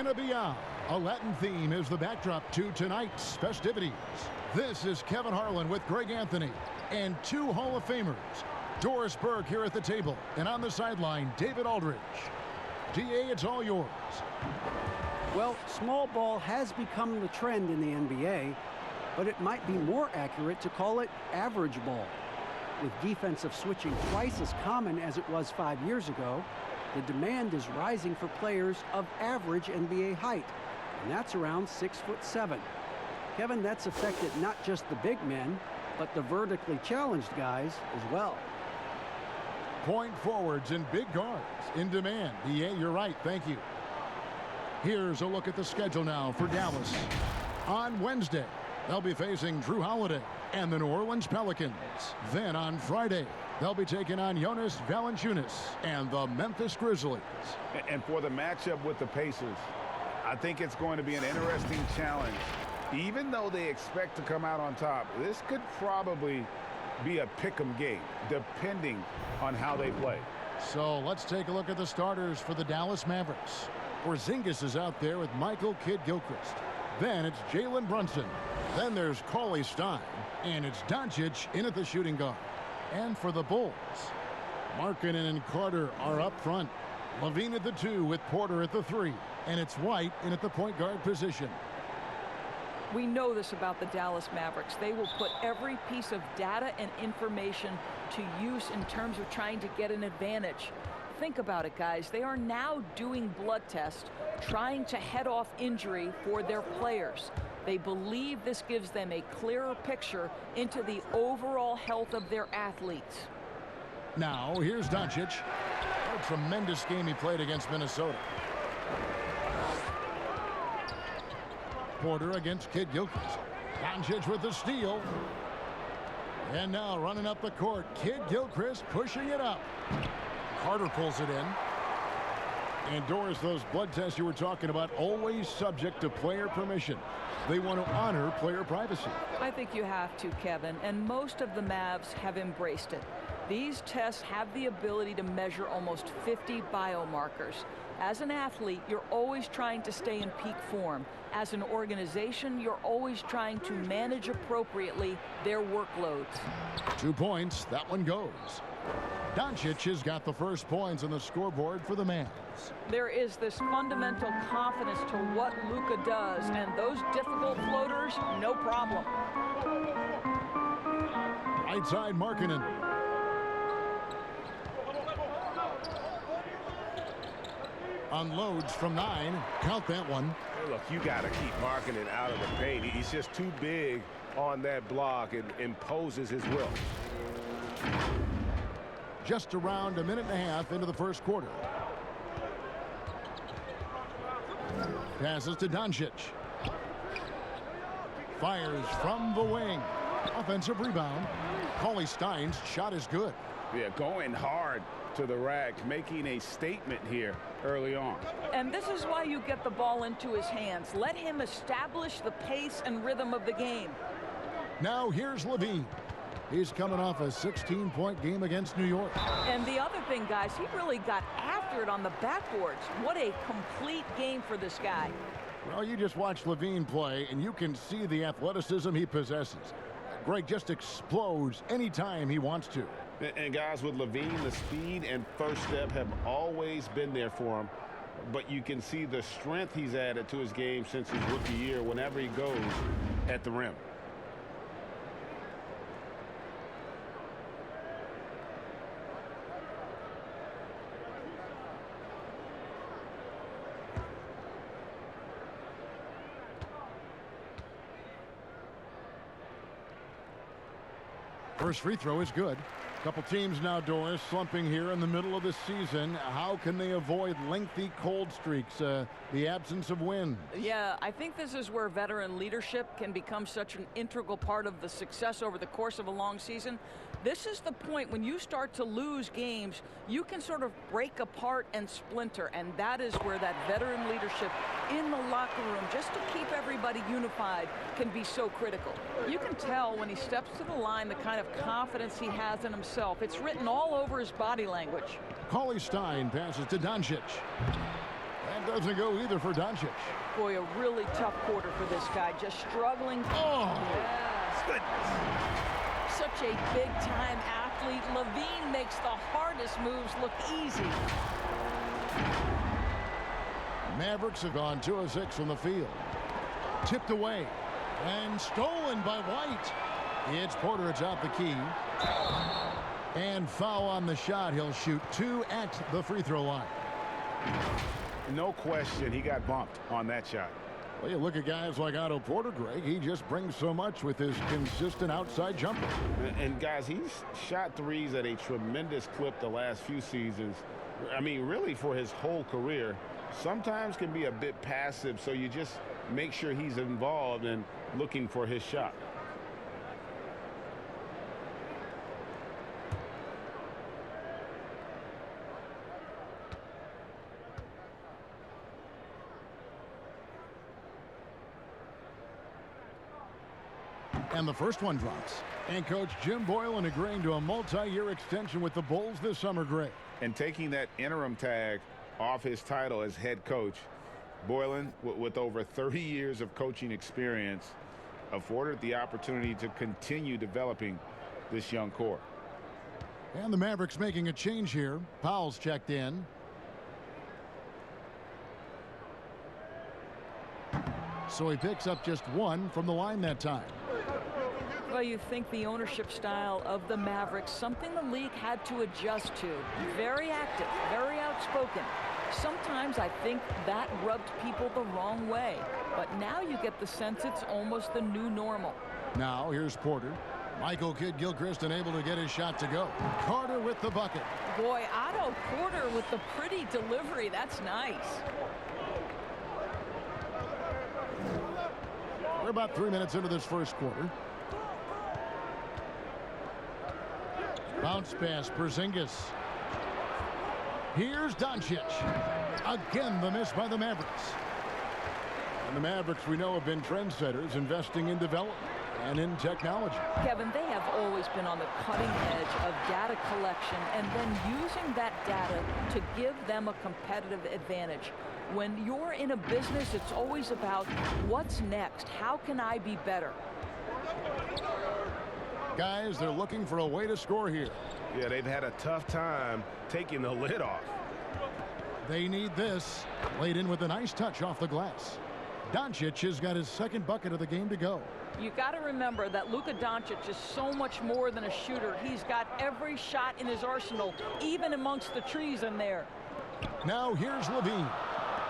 and beyond. A Latin theme is the backdrop to tonight's festivities. This is Kevin Harlan with Greg Anthony and two Hall of Famers. Doris Burke here at the table, and on the sideline, David Aldridge. DA, it's all yours. Well, small ball has become the trend in the NBA, but it might be more accurate to call it average ball. With defensive switching twice as common as it was 5 years ago, the demand is rising for players of average NBA height, and that's around 6'7". Kevin, that's affected not just the big men, but the vertically challenged guys as well. Point forwards and big guards in demand. DA, you're right. Thank you. Here's a look at the schedule now for Dallas. On Wednesday, they'll be facing Drew Holiday and the New Orleans Pelicans. Then on Friday, they'll be taking on Jonas Valanciunas and the Memphis Grizzlies. And for the matchup with the Pacers, I think it's going to be an interesting challenge. Even though they expect to come out on top, this could probably be a pick'em game, depending on how they play. So let's take a look at the starters for the Dallas Mavericks. Porzingis is out there with Michael Kidd-Gilchrist. Then it's Jalen Brunson. Then there's Cauley Stein. And it's Doncic in at the shooting guard. And for the Bulls, Markkanen and Carter are up front. Levine at the 2 with Porter at the 3. And it's White in at the point guard position. We know this about the Dallas Mavericks. They will put every piece of data and information to use in terms of trying to get an advantage. Think about it, guys. They are now doing blood tests, trying to head off injury for their players. They believe this gives them a clearer picture into the overall health of their athletes. Now, here's Doncic. What a tremendous game he played against Minnesota. Porter against Kidd-Gilchrist. Doncic with the steal. And now running up the court, Kidd-Gilchrist pushing it up. Carter pulls it in. And Doris, those blood tests you were talking about, always subject to player permission. They want to honor player privacy. I think you have to, Kevin, and most of the Mavs have embraced it. These tests have the ability to measure almost 50 biomarkers. As an athlete, you're always trying to stay in peak form. As an organization, you're always trying to manage appropriately their workloads. 2 points. That one goes. Doncic has got the first points on the scoreboard for the Mavs. There is this fundamental confidence to what Luka does, and those difficult floaters, no problem. Right side, Markkanen. Unloads from 9. Count that one. Hey, look, you got to keep Markkanen out of the paint. He's just too big on that block and imposes his will. Just around a minute and a half into the first quarter. Passes to Doncic. Fires from the wing. Offensive rebound. Cauley Stein's shot is good. Yeah, going hard to the rack, making a statement here early on. And this is why you get the ball into his hands. Let him establish the pace and rhythm of the game. Now here's Levine. He's coming off a 16-point game against New York. And the other thing, guys, he really got after it on the backboards. What a complete game for this guy. Well, you just watch Levine play, and you can see the athleticism he possesses. Greg just explodes anytime he wants to. And guys, with Levine, the speed and first step have always been there for him. But you can see the strength he's added to his game since his rookie year whenever he goes at the rim. First free throw is good. Couple teams now, Doris, slumping here in the middle of the season. How can they avoid lengthy cold streaks, the absence of wind? Yeah, I think this is where veteran leadership can become such an integral part of the success over the course of a long season. This is the point when you start to lose games, you can sort of break apart and splinter, and that is where that veteran leadership in the locker room, just to keep everybody unified, can be so critical. You can tell when he steps to the line the kind of confidence he has in himself. It's written all over his body language. Cauley Stein passes to Doncic. And doesn't go either for Doncic. Boy, a really tough quarter for this guy. Just struggling. Oh! Yes. Such a big-time athlete. Levine makes the hardest moves look easy. Mavericks have gone 2 of 6 from the field. Tipped away. And stolen by White. It's Porter. It's out the key. And foul on the shot. He'll shoot 2 at the free throw line. No question, he got bumped on that shot. Well, you look at guys like Otto Porter, Greg. He just brings so much with his consistent outside jumper. And guys, he's shot threes at a tremendous clip the last few seasons. I mean, really for his whole career. Sometimes can be a bit passive, so you just make sure he's involved and looking for his shot. And the first one drops. And Coach Jim Boylan agreeing to a multi-year extension with the Bulls this summer, Greg. And taking that interim tag off his title as head coach, Boylan, with over 30 years of coaching experience, afforded the opportunity to continue developing this young core. And the Mavericks making a change here. Powell's checked in. So he picks up just 1 from the line that time. Well, you think the ownership style of the Mavericks, something the league had to adjust to. Very active, very outspoken. Sometimes I think that rubbed people the wrong way. But now you get the sense it's almost the new normal. Now here's Porter. Michael Kidd-Gilchrist unable to get his shot to go. Carter with the bucket. Boy, Otto Porter with the pretty delivery. That's nice. We're about 3 minutes into this first quarter. Bounce pass, Porzingis. Here's Doncic. Again, the miss by the Mavericks. And the Mavericks, we know, have been trendsetters, investing in development and in technology. Kevin, they have always been on the cutting edge of data collection and then using that data to give them a competitive advantage. When you're in a business, it's always about what's next? How can I be better? Guys, they're looking for a way to score here. Yeah, they've had a tough time taking the lid off. They need this. Laid in with a nice touch off the glass. Doncic has got his second bucket of the game to go. You got to remember that Luka Doncic is so much more than a shooter. He's got every shot in his arsenal, even amongst the trees in there. Now here's Levine.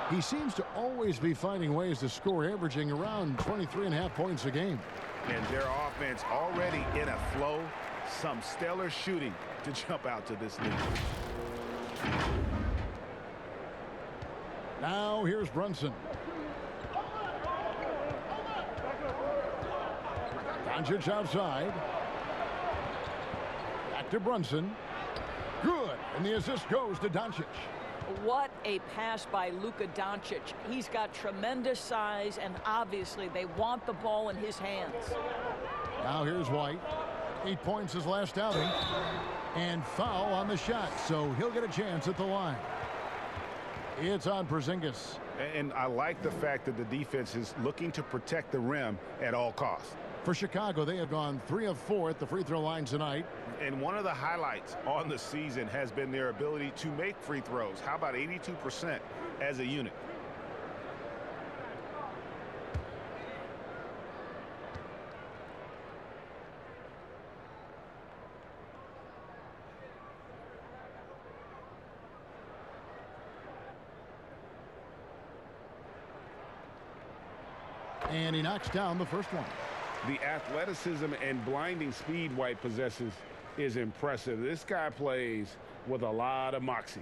He seems to always be finding ways to score, averaging around 23.5 points a game. And their offense already in a flow. Some stellar shooting to jump out to this lead. Now here's Brunson. Doncic outside. Back to Brunson. Good. And the assist goes to Doncic. What a pass by Luka Doncic. He's got tremendous size, and obviously they want the ball in his hands. Now here's White. 8 points his last outing. And foul on the shot, so he'll get a chance at the line. It's on Porzingis. And I like the fact that the defense is looking to protect the rim at all costs. For Chicago, they have gone 3 of 4 at the free throw line tonight. And one of the highlights on the season has been their ability to make free throws. How about 82% as a unit? And he knocks down the first one. The athleticism and blinding speed White possesses is impressive. This guy plays with a lot of moxie.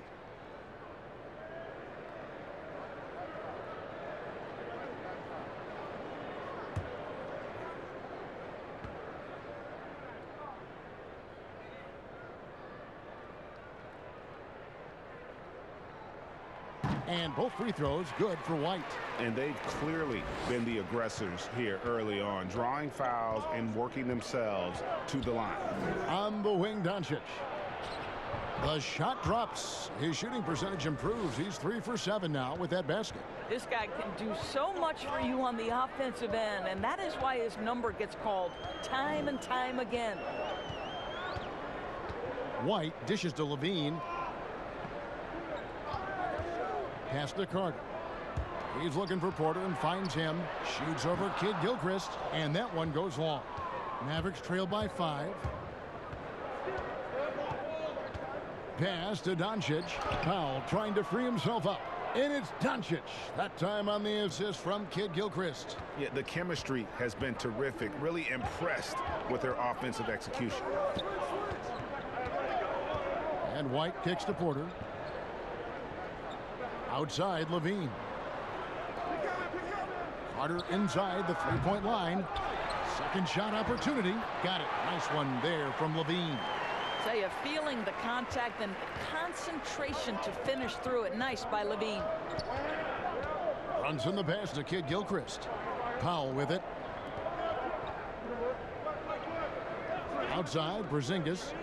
And both free throws good for White. And they've clearly been the aggressors here early on, drawing fouls and working themselves to the line. On the wing, Doncic. The shot drops. His shooting percentage improves. He's 3 for 7 now with that basket. This guy can do so much for you on the offensive end, and that is why his number gets called time and time again. White dishes to Levine. Pass to Carter. He's looking for Porter and finds him. Shoots over Kid Gilchrist, and that one goes long. Mavericks trail by 5. Pass to Doncic. Powell trying to free himself up. And it's Doncic. That time on the assist from Kid Gilchrist. Yeah, the chemistry has been terrific. Really impressed with their offensive execution. And White kicks to Porter. Outside, Levine. Carter inside the three-point line. Second shot opportunity. Got it. Nice one there from Levine. Tell you, feeling the contact and concentration to finish through it. Nice by Levine. Brunson the pass to Kid Gilchrist. Powell with it. Outside, Porzingis.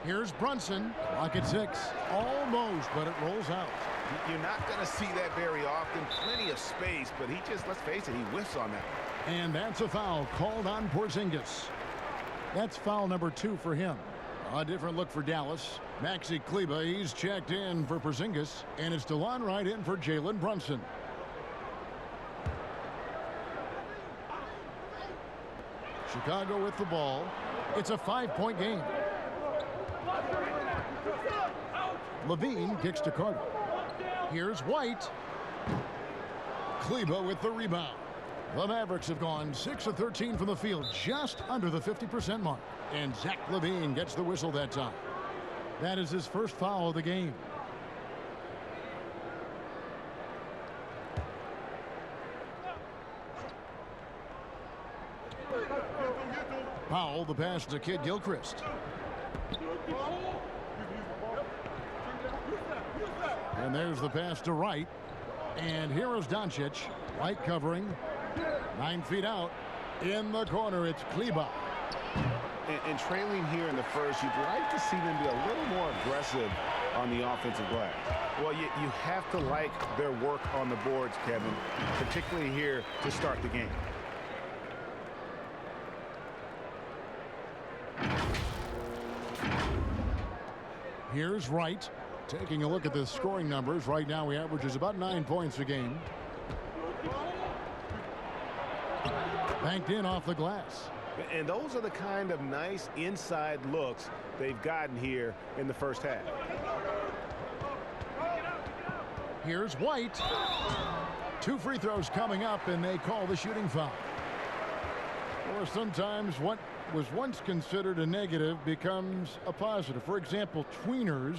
Here's Brunson. Clock at 6. Almost, but it rolls out. You're not going to see that very often. Plenty of space, but he just, let's face it, he whiffs on that. And that's a foul called on Porzingis. That's foul number 2 for him. A different look for Dallas. Maxi Kleber, he's checked in for Porzingis, and it's Delon Wright in for Jalen Brunson. Chicago with the ball. It's a 5-point game. Levine kicks to Carter. Here's White. Kleber with the rebound. The Mavericks have gone 6 of 13 from the field, just under the 50% mark. And Zach LaVine gets the whistle that time. That is his first foul of the game. Powell, the pass to Kid Gilchrist. And there's the pass to Wright. And here is Doncic. White covering. 9 feet out. In the corner, it's Kleber. And trailing here in the first, you'd like to see them be a little more aggressive on the offensive glass. Well, you have to like their work on the boards, Kevin, particularly here to start the game. Here's Wright. Taking a look at the scoring numbers. Right now, he averages about 9 points a game. Banked in off the glass. And those are the kind of nice inside looks they've gotten here in the first half. Here's White. 2 free throws coming up, and they call the shooting foul. Or sometimes what was once considered a negative becomes a positive. For example, tweeners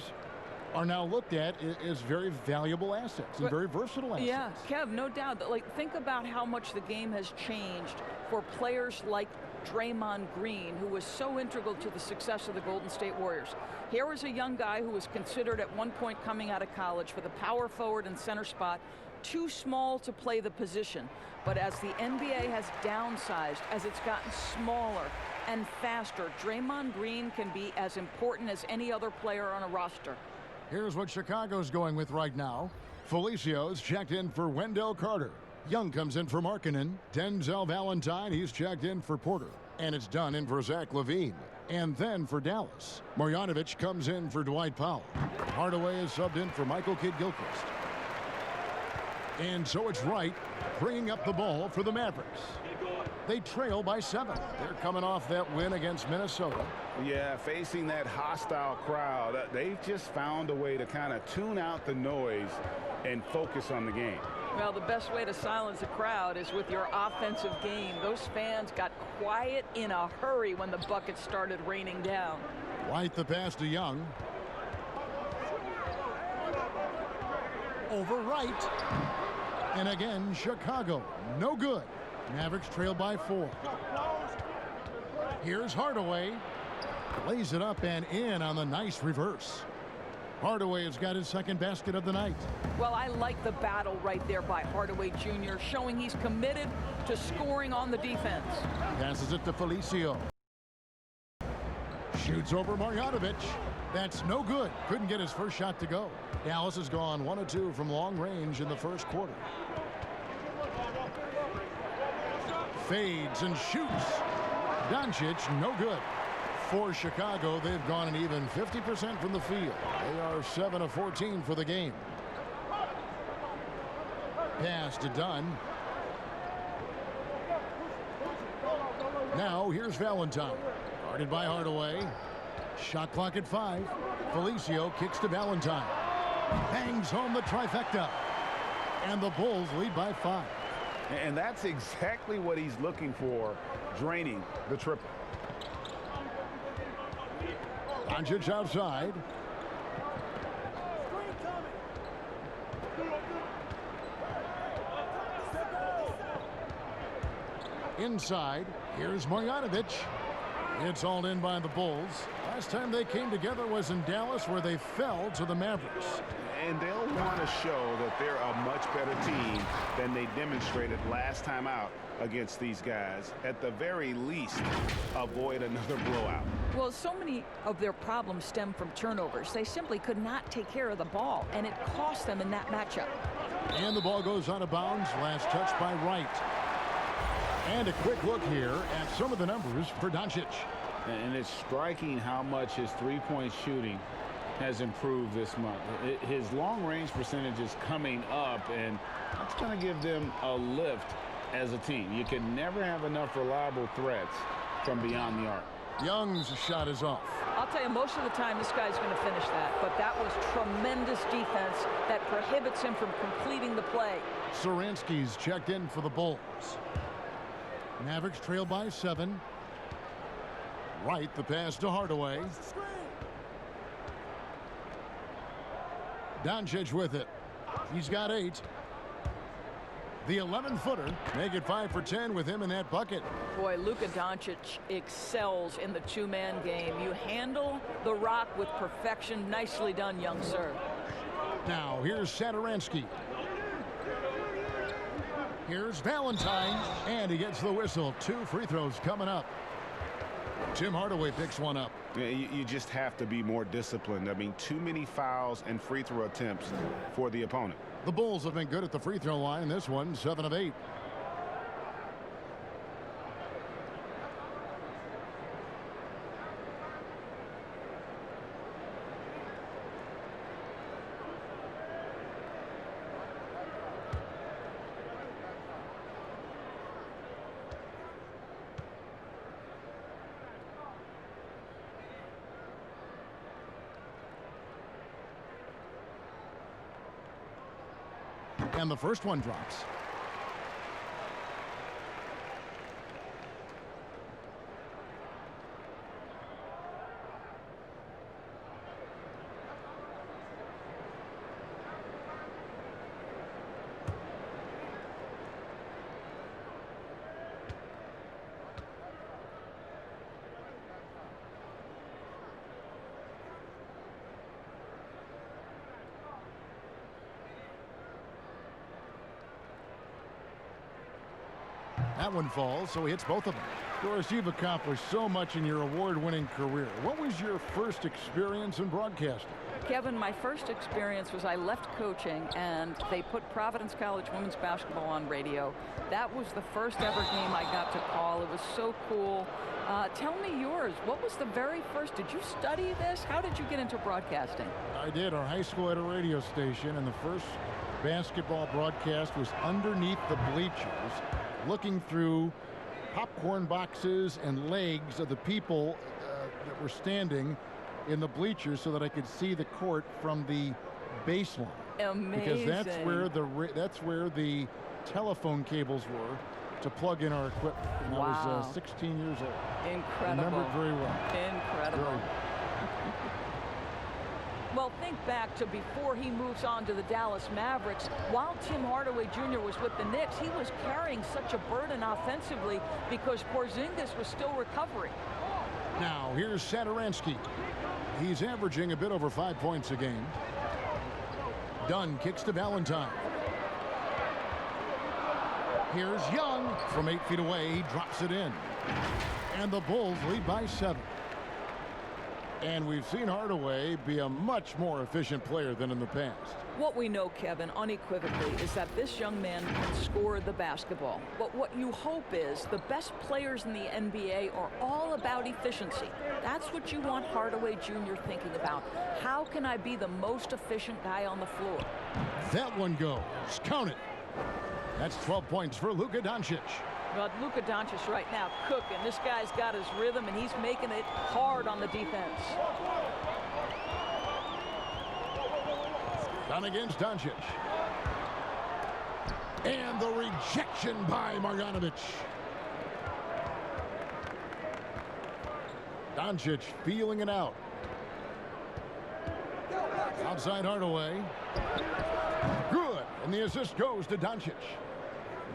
are now looked at as very valuable assets and very versatile assets. Yeah, Kev, no doubt. Like, think about how much the game has changed for players like Draymond Green, who was so integral to the success of the Golden State Warriors. Here was a young guy who was considered at one point coming out of college for the power forward and center spot, too small to play the position. But as the NBA has downsized, as it's gotten smaller and faster, Draymond Green can be as important as any other player on a roster. Here's what Chicago's going with right now. Felicio's checked in for Wendell Carter. Young comes in for Markkanen. Denzel Valentine, he's checked in for Porter. And it's done in for Zach LaVine. And then for Dallas, Marjanovic comes in for Dwight Powell. Hardaway is subbed in for Michael Kidd-Gilchrist. And so it's Wright bringing up the ball for the Mavericks. They trail by 7. They're coming off that win against Minnesota. Yeah, facing that hostile crowd, they've just found a way to kind of tune out the noise and focus on the game. Well, the best way to silence a crowd is with your offensive game. Those fans got quiet in a hurry when the buckets started raining down. White the pass to Young. Over Wright. And again, Chicago. No good. Mavericks trail by 4. Here's Hardaway. Lays it up and in on the nice reverse. Hardaway has got his second basket of the night. Well, I like the battle right there by Hardaway Jr., showing he's committed to scoring on the defense. Passes it to Felicio. Shoots over Marjanovic. That's no good. Couldn't get his first shot to go. Dallas has gone 1 of 2 from long range in the first quarter. Fades and shoots. Doncic, no good. For Chicago, they've gone an even 50% from the field. They are 7 of 14 for the game. Pass to Dunn. Now here's Valentine. Guarded by Hardaway. Shot clock at 5. Felicio kicks to Valentine. Bangs home the trifecta. And the Bulls lead by 5. And that's exactly what he's looking for, draining the triple. Doncic outside. Inside, here's Marjanovic. It's all in by the Bulls. Last time they came together was in Dallas, where they fell to the Mavericks. And they'll want to show that they're a much better team than they demonstrated last time out against these guys. At the very least, avoid another blowout. Well, so many of their problems stem from turnovers. They simply could not take care of the ball, and it cost them in that matchup. And the ball goes out of bounds. Last touch by Wright. And a quick look here at some of the numbers for Doncic. And it's striking how much his three-point shooting has improved this month. His long-range percentage is coming up, and that's going to give them a lift as a team. You can never have enough reliable threats from beyond the arc. Young's shot is off. I'll tell you, most of the time this guy's going to finish that, but that was tremendous defense that prohibits him from completing the play. Saransky's checked in for the Bulls. Mavericks trail by 7. Wright, the pass to Hardaway. Doncic with it. He's got 8. The 11-footer. Make it 5 for 10 with him in that bucket. Boy, Luka Doncic excels in the two-man game. You handle the rock with perfection. Nicely done, young sir. Now, here's Satoransky. Here's Valentine, and he gets the whistle. 2 free throws coming up. Tim Hardaway picks one up. Yeah, you just have to be more disciplined. I mean, too many fouls and free throw attempts for the opponent. The Bulls have been good at the free throw line. This one, 7 of 8. And the first one drops. That one falls, so he hits both of them. Doris, you've accomplished so much in your award-winning career. What was your first experience in broadcasting? Kevin, my first experience was I left coaching, and they put Providence College women's basketball on radio. That was the first ever game I got to call. It was so cool. Tell me yours. What was the very first? Did you study this? How did you get into broadcasting? I did. Our high school had a radio station, and the first basketball broadcast was underneath the bleachers, looking through popcorn boxes and legs of the people that were standing in the bleachers so that I could see the court from the baseline. Amazing. Because that's where the telephone cables were to plug in our equipment. And I was 16 years old. Incredible. Remember it very well. Incredible. Very well. Well, think back to before he moves on to the Dallas Mavericks. While Tim Hardaway Jr. was with the Knicks, he was carrying such a burden offensively because Porzingis was still recovering. Now, here's Satoransky. He's averaging a bit over 5 points a game. Dunn kicks to Valentine. Here's Young from 8 feet away. He drops it in. And the Bulls lead by 7. And we've seen Hardaway be a much more efficient player than in the past. What we know, Kevin, unequivocally, is that this young man can score the basketball. But what you hope is the best players in the NBA are all about efficiency. That's what you want Hardaway Jr. thinking about. How can I be the most efficient guy on the floor? That one goes. Count it. That's 12 points for Luka Doncic. But Luka Doncic right now cooking. This guy's got his rhythm, and he's making it hard on the defense. Down against Doncic. And the rejection by Marjanovic. Doncic feeling it out. Outside Hardaway. Good. And the assist goes to Doncic.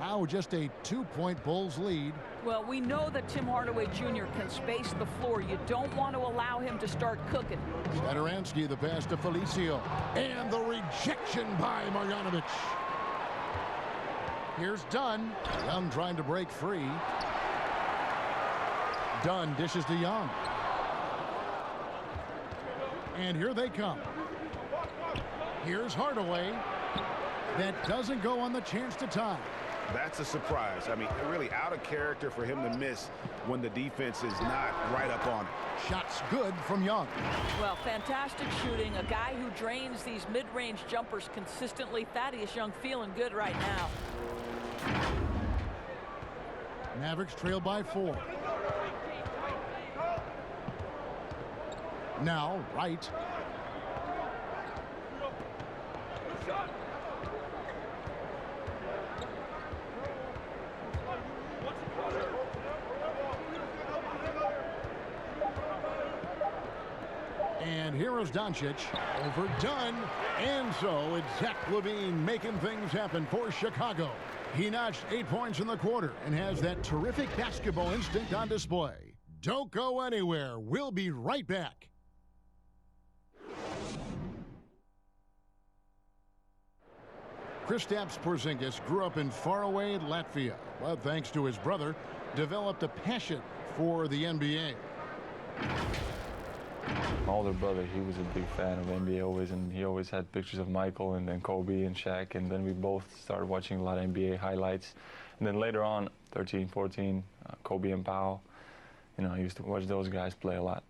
Now just a 2-point Bulls lead. Well, we know that Tim Hardaway Jr. can space the floor. You don't want to allow him to start cooking. Satoransky, the pass to Felicio. And the rejection by Marjanovic. Here's Dunn. Young trying to break free. Dunn dishes to Young. And here they come. Here's Hardaway. That doesn't go on the chance to tie. That's a surprise. I mean, really out of character for him to miss when the defense is not right up on it. Shots good from Young. Well, fantastic shooting. A guy who drains these mid-range jumpers consistently. Thaddeus Young feeling good right now. Mavericks trail by 4. Now, Wright. And here is Doncic, overdone, and so it's Zach LaVine making things happen for Chicago. He notched 8 points in the quarter and has that terrific basketball instinct on display. Don't go anywhere. We'll be right back. Kristaps Porzingis grew up in faraway Latvia, but thanks to his brother, developed a passion for the NBA. My older brother, he was a big fan of NBA always, and he always had pictures of Michael and then Kobe and Shaq, and then we both started watching a lot of NBA highlights. And then later on, 13, 14, Kobe and Powell, you know, I used to watch those guys play a lot.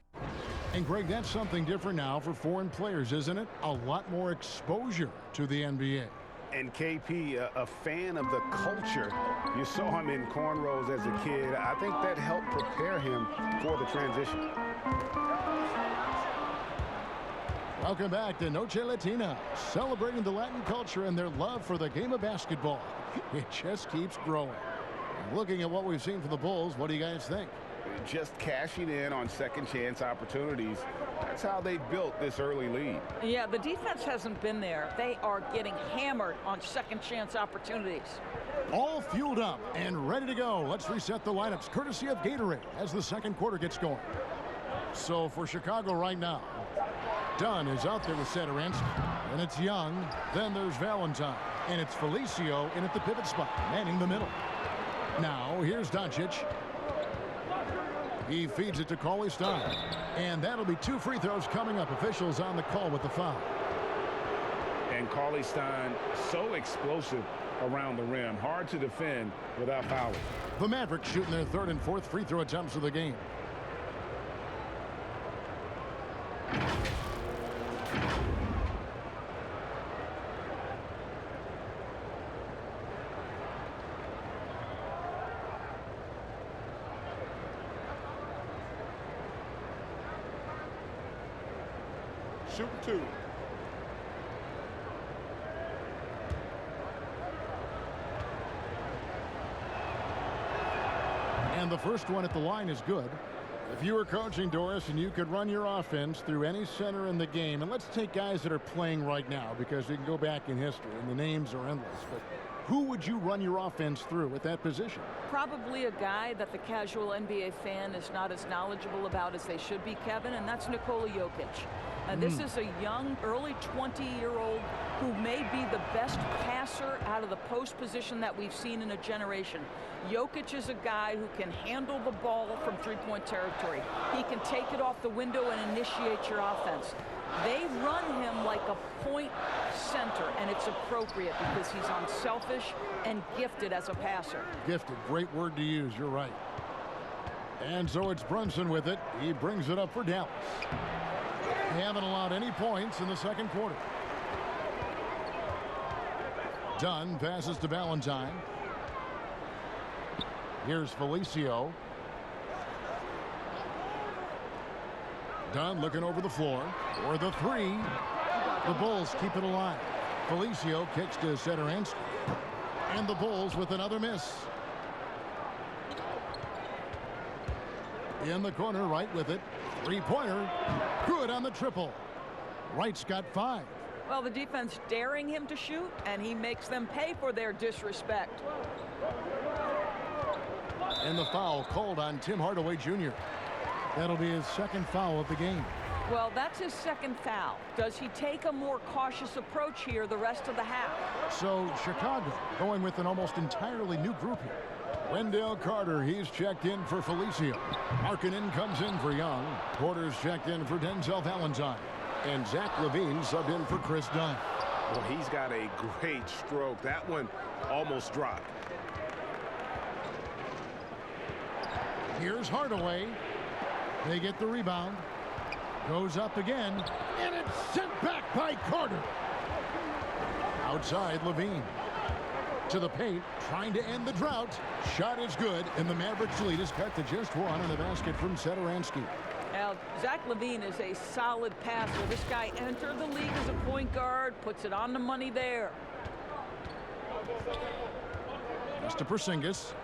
And Greg, that's something different now for foreign players, isn't it? A lot more exposure to the NBA. And KP, a fan of the culture. You saw him in cornrows as a kid. I think that helped prepare him for the transition. Welcome back to Noche Latina, celebrating the Latin culture and their love for the game of basketball. It just keeps growing. Looking at what we've seen from the Bulls, what do you guys think? Just cashing in on second chance opportunities. That's how they built this early lead. Yeah, the defense hasn't been there. They are getting hammered on second chance opportunities. All fueled up and ready to go. Let's reset the lineups courtesy of Gatorade as the second quarter gets going. So for Chicago right now, Dunn is out there with Satoransky, and it's Young. Then there's Valentine, and it's Felicio in at the pivot spot, manning the middle. Now here's Doncic. He feeds it to Cauley Stein, and that'll be 2 free throws coming up. Officials on the call with the foul. And Cauley Stein, so explosive around the rim, hard to defend without fouling. The Mavericks shooting their 3rd and 4th free throw attempts of the game. Shoot 2. And the first one at the line is good. If you were coaching, Doris, and you could run your offense through any center in the game, and let's take guys that are playing right now because we can go back in history and the names are endless, but who would you run your offense through at that position? Probably a guy that the casual NBA fan is not as knowledgeable about as they should be, Kevin, and that's Nikola Jokic. And this is a young, early 20-year-old who may be the best passer out of the post position that we've seen in a generation. Jokic is a guy who can handle the ball from three-point territory. He can take it off the window and initiate your offense. They run him like a point center, and it's appropriate because he's unselfish and gifted as a passer. Gifted, great word to use, you're right. And so it's Brunson with it. He brings it up for Dallas. They haven't allowed any points in the second quarter. Dunn passes to Valentine. Here's Felicio. Dunn looking over the floor for the three. The Bulls keep it alive. Felicio kicks to Satoransky. And the Bulls with another miss. In the corner, Wright with it. Three-pointer. Good on the triple. Wright's got 5. Well, the defense daring him to shoot, and he makes them pay for their disrespect. And the foul called on Tim Hardaway Jr. That'll be his second foul of the game. Well, that's his second foul. Does he take a more cautious approach here the rest of the half? So Chicago going with an almost entirely new group here. Wendell Carter, he's checked in for Felicio. Markkanen comes in for Young. Porter's checked in for Denzel Valentine. And Zach LaVine subbed in for Chris Dunn. Well, he's got a great stroke. That one almost dropped. Here's Hardaway. They get the rebound. Goes up again. And it's sent back by Carter. Outside, LaVine. To the paint, trying to end the drought. Shot is good, and the Mavericks lead is cut to just 1 on the basket from Satoransky. Now, Zach LaVine is a solid passer. This guy entered the league as a point guard, puts it on the money there. Pass to Porzingis.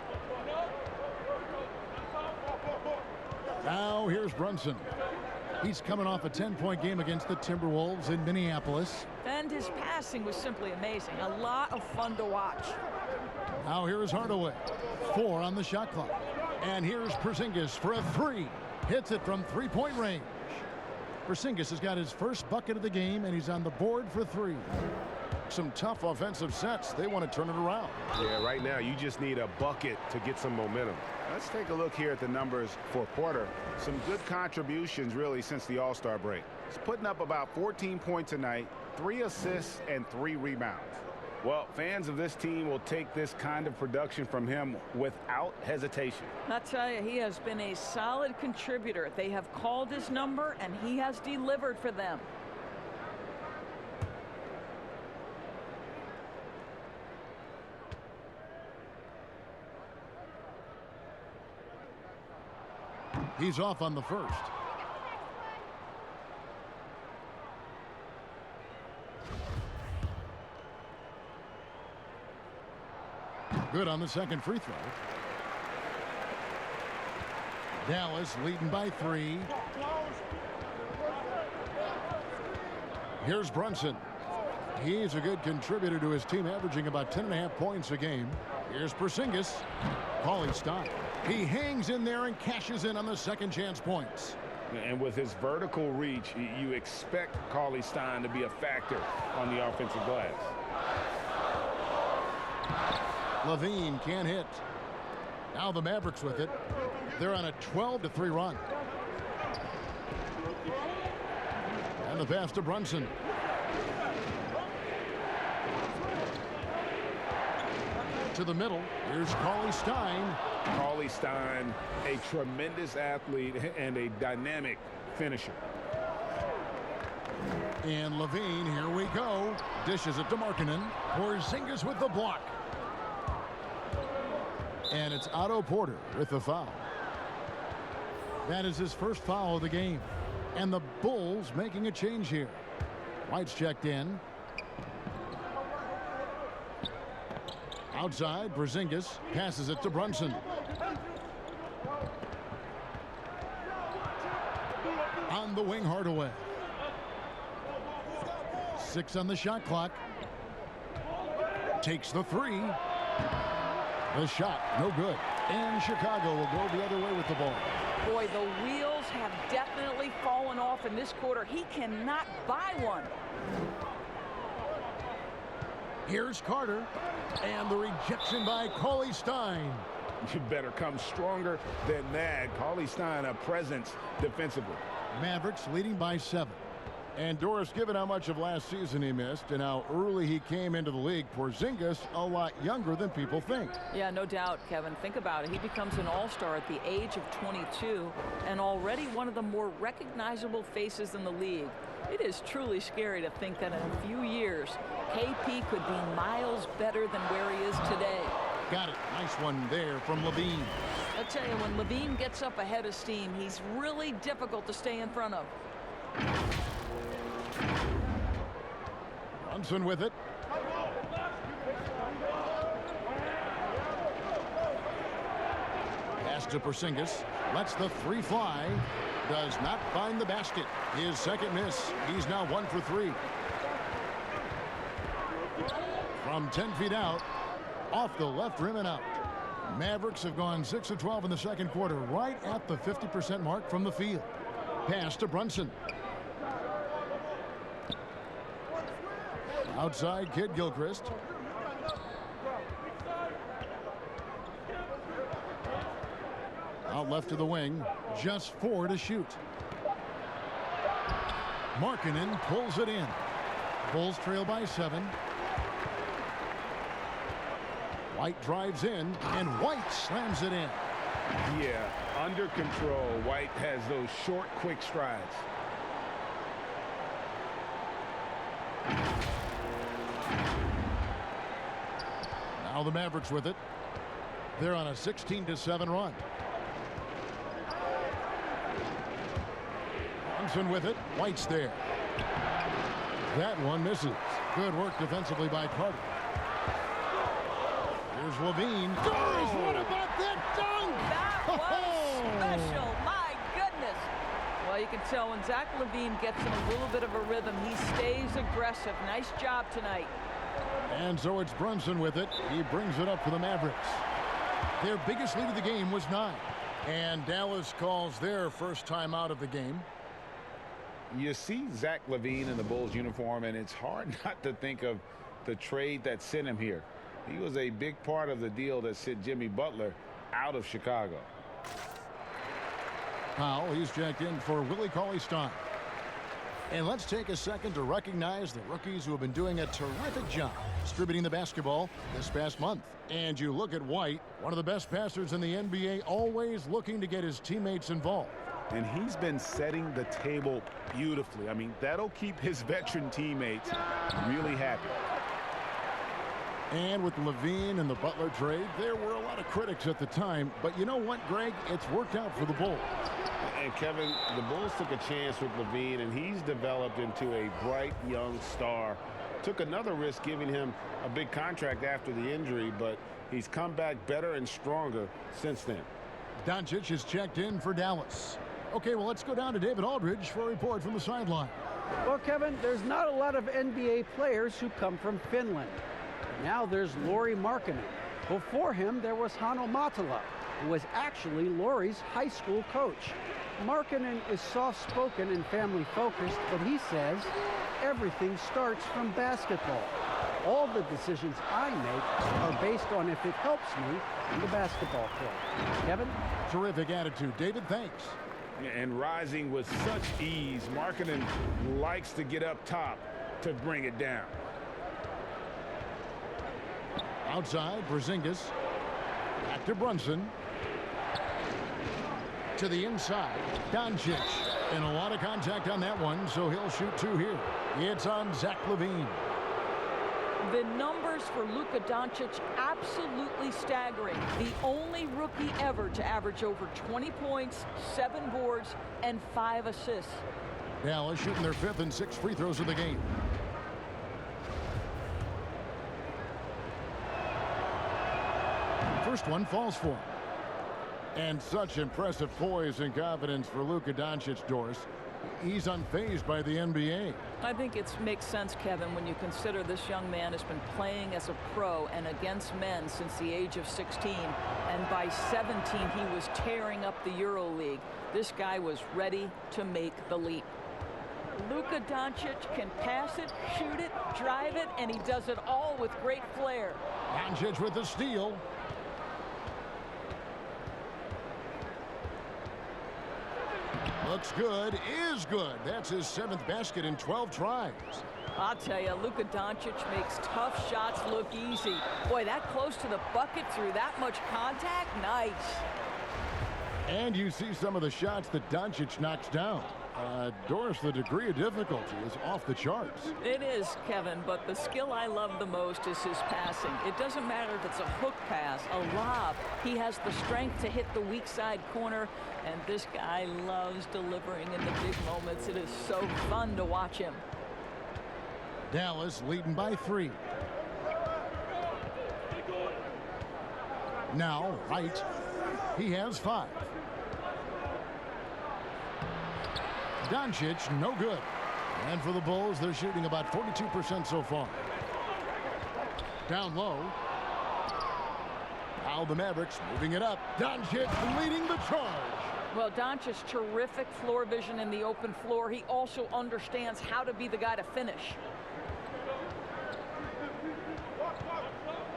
Now here's Brunson. He's coming off a 10-point game against the Timberwolves in Minneapolis. And his passing was simply amazing. A lot of fun to watch. Now here's Hardaway. 4 on the shot clock. And here's Porzingis for a 3. Hits it from three-point range. Porzingis has got his first bucket of the game, and he's on the board for 3. Some tough offensive sets. They want to turn it around. Yeah, right now you just need a bucket to get some momentum. Let's take a look here at the numbers for Porter. Some good contributions, really, since the All-Star break. He's putting up about 14 points a night, 3 assists, and 3 rebounds. Well, fans of this team will take this kind of production from him without hesitation. I'll tell you, he has been a solid contributor. They have called his number, and he has delivered for them. He's off on the first. Good on the second free throw. Dallas leading by 3. Here's Brunson. He's a good contributor to his team, averaging about 10.5 points a game. Here's Porzingis. Cauley Stein. He hangs in there and cashes in on the second chance points. And with his vertical reach, you expect Cauley Stein to be a factor on the offensive glass. LaVine can't hit. Now the Mavericks with it. They're on a 12-3 run. And the pass to Brunson. To the middle. Here's Cauley Stein. Cauley Stein, a tremendous athlete and a dynamic finisher. And LaVine, here we go. Dishes it to Markkanen. Porzingis with the block. And it's Otto Porter with the foul. That is his first foul of the game. And the Bulls making a change here. White's checked in. Outside, Porzingis passes it to Brunson. On the wing, Hardaway. 6 on the shot clock. Takes the 3. The shot, no good. And Chicago will go the other way with the ball. Boy, the wheels have definitely fallen off in this quarter. He cannot buy one. Here's Carter. And the rejection by Cauley Stein. You better come stronger than that. Cauley Stein, a presence defensively. Mavericks leading by 7. And Doris, given how much of last season he missed and how early he came into the league, Porzingis a lot younger than people think. Yeah, no doubt, Kevin. Think about it. He becomes an all-star at the age of 22 and already one of the more recognizable faces in the league. It is truly scary to think that in a few years, KP could be miles better than where he is today. Got it. Nice one there from Levine. I'll tell you, when Levine gets up ahead of steam, he's really difficult to stay in front of. Brunson with it. Pass to Porzingis. Lets the 3 fly. Does not find the basket. His second miss. He's now 1 for 3. From 10 feet out. Off the left rim and out. Mavericks have gone 6 of 12 in the second quarter, right at the 50% mark from the field. Pass to Brunson. Outside, Kid Gilchrist. Out left to the wing. Just 4 to shoot. Markkanen pulls it in. Bulls trail by 7. White drives in, and White slams it in. Yeah, under control. White has those short, quick strides. Now the Mavericks with it. They're on a 16-7 run. Brunson with it. White's there. That one misses. Good work defensively by Carter. Here's Levine. Doris, what about that dunk? That was special. My goodness. Well, you can tell when Zach LaVine gets in a little bit of a rhythm, he stays aggressive. Nice job tonight. And so it's Brunson with it. He brings it up for the Mavericks. Their biggest lead of the game was 9. And Dallas calls their first time out of the game. You see Zach LaVine in the Bulls uniform, and it's hard not to think of the trade that sent him here. He was a big part of the deal that sent Jimmy Butler out of Chicago. Powell, he's checked in for Willie Cauley-Stein. And let's take a second to recognize the rookies who have been doing a terrific job distributing the basketball this past month. And you look at White, one of the best passers in the NBA, always looking to get his teammates involved. And he's been setting the table beautifully. I mean, that'll keep his veteran teammates really happy. And with Levine and the Butler trade, there were a lot of critics at the time. But you know what, Greg? It's worked out for the Bulls. And Kevin, the Bulls took a chance with Levine, and he's developed into a bright young star. Took another risk giving him a big contract after the injury, but he's come back better and stronger since then. Doncic is checked in for Dallas. Okay, well, let's go down to David Aldridge for a report from the sideline. Well, Kevin, there's not a lot of NBA players who come from Finland. Now there's Lauri Markkanen. Before him, there was Hanno Matala, who was actually Lauri's high school coach. Markkanen is soft-spoken and family-focused, but he says everything starts from basketball. All the decisions I make are based on if it helps me in the basketball court. Kevin? Terrific attitude. David, thanks. And rising with such ease, Markkanen likes to get up top to bring it down. Outside, Porzingis. Back to Brunson. To the inside, Doncic. And a lot of contact on that one, so he'll shoot 2 here. It's on Zach LaVine. The numbers for Luka Doncic absolutely staggering. The only rookie ever to average over 20 points, 7 boards, and 5 assists. Dallas shooting their 5th and 6th free throws of the game. First one falls for him. And such impressive poise and confidence for Luka Doncic, Doris. He's unfazed by the NBA. I think it makes sense, Kevin, when you consider this young man has been playing as a pro and against men since the age of 16. And by 17, he was tearing up the EuroLeague. This guy was ready to make the leap. Luka Doncic can pass it, shoot it, drive it, and he does it all with great flair. Doncic with the steal. Looks good, is good. That's his 7th basket in 12 tries. I'll tell you, Luka Doncic makes tough shots look easy. Boy, that close to the bucket through that much contact, nice. And you see some of the shots that Doncic knocks down. Doris, the degree of difficulty is off the charts. It is, Kevin, but the skill I love the most is his passing. It doesn't matter if it's a hook pass, a lob. He has the strength to hit the weak side corner, and this guy loves delivering in the big moments. It is so fun to watch him. Dallas leading by 3. Now, Wright. He has 5. Doncic, no good. And for the Bulls, they're shooting about 42% so far. Down low. Now the Mavericks moving it up. Doncic leading the charge. Well, Doncic's terrific floor vision in the open floor. He also understands how to be the guy to finish.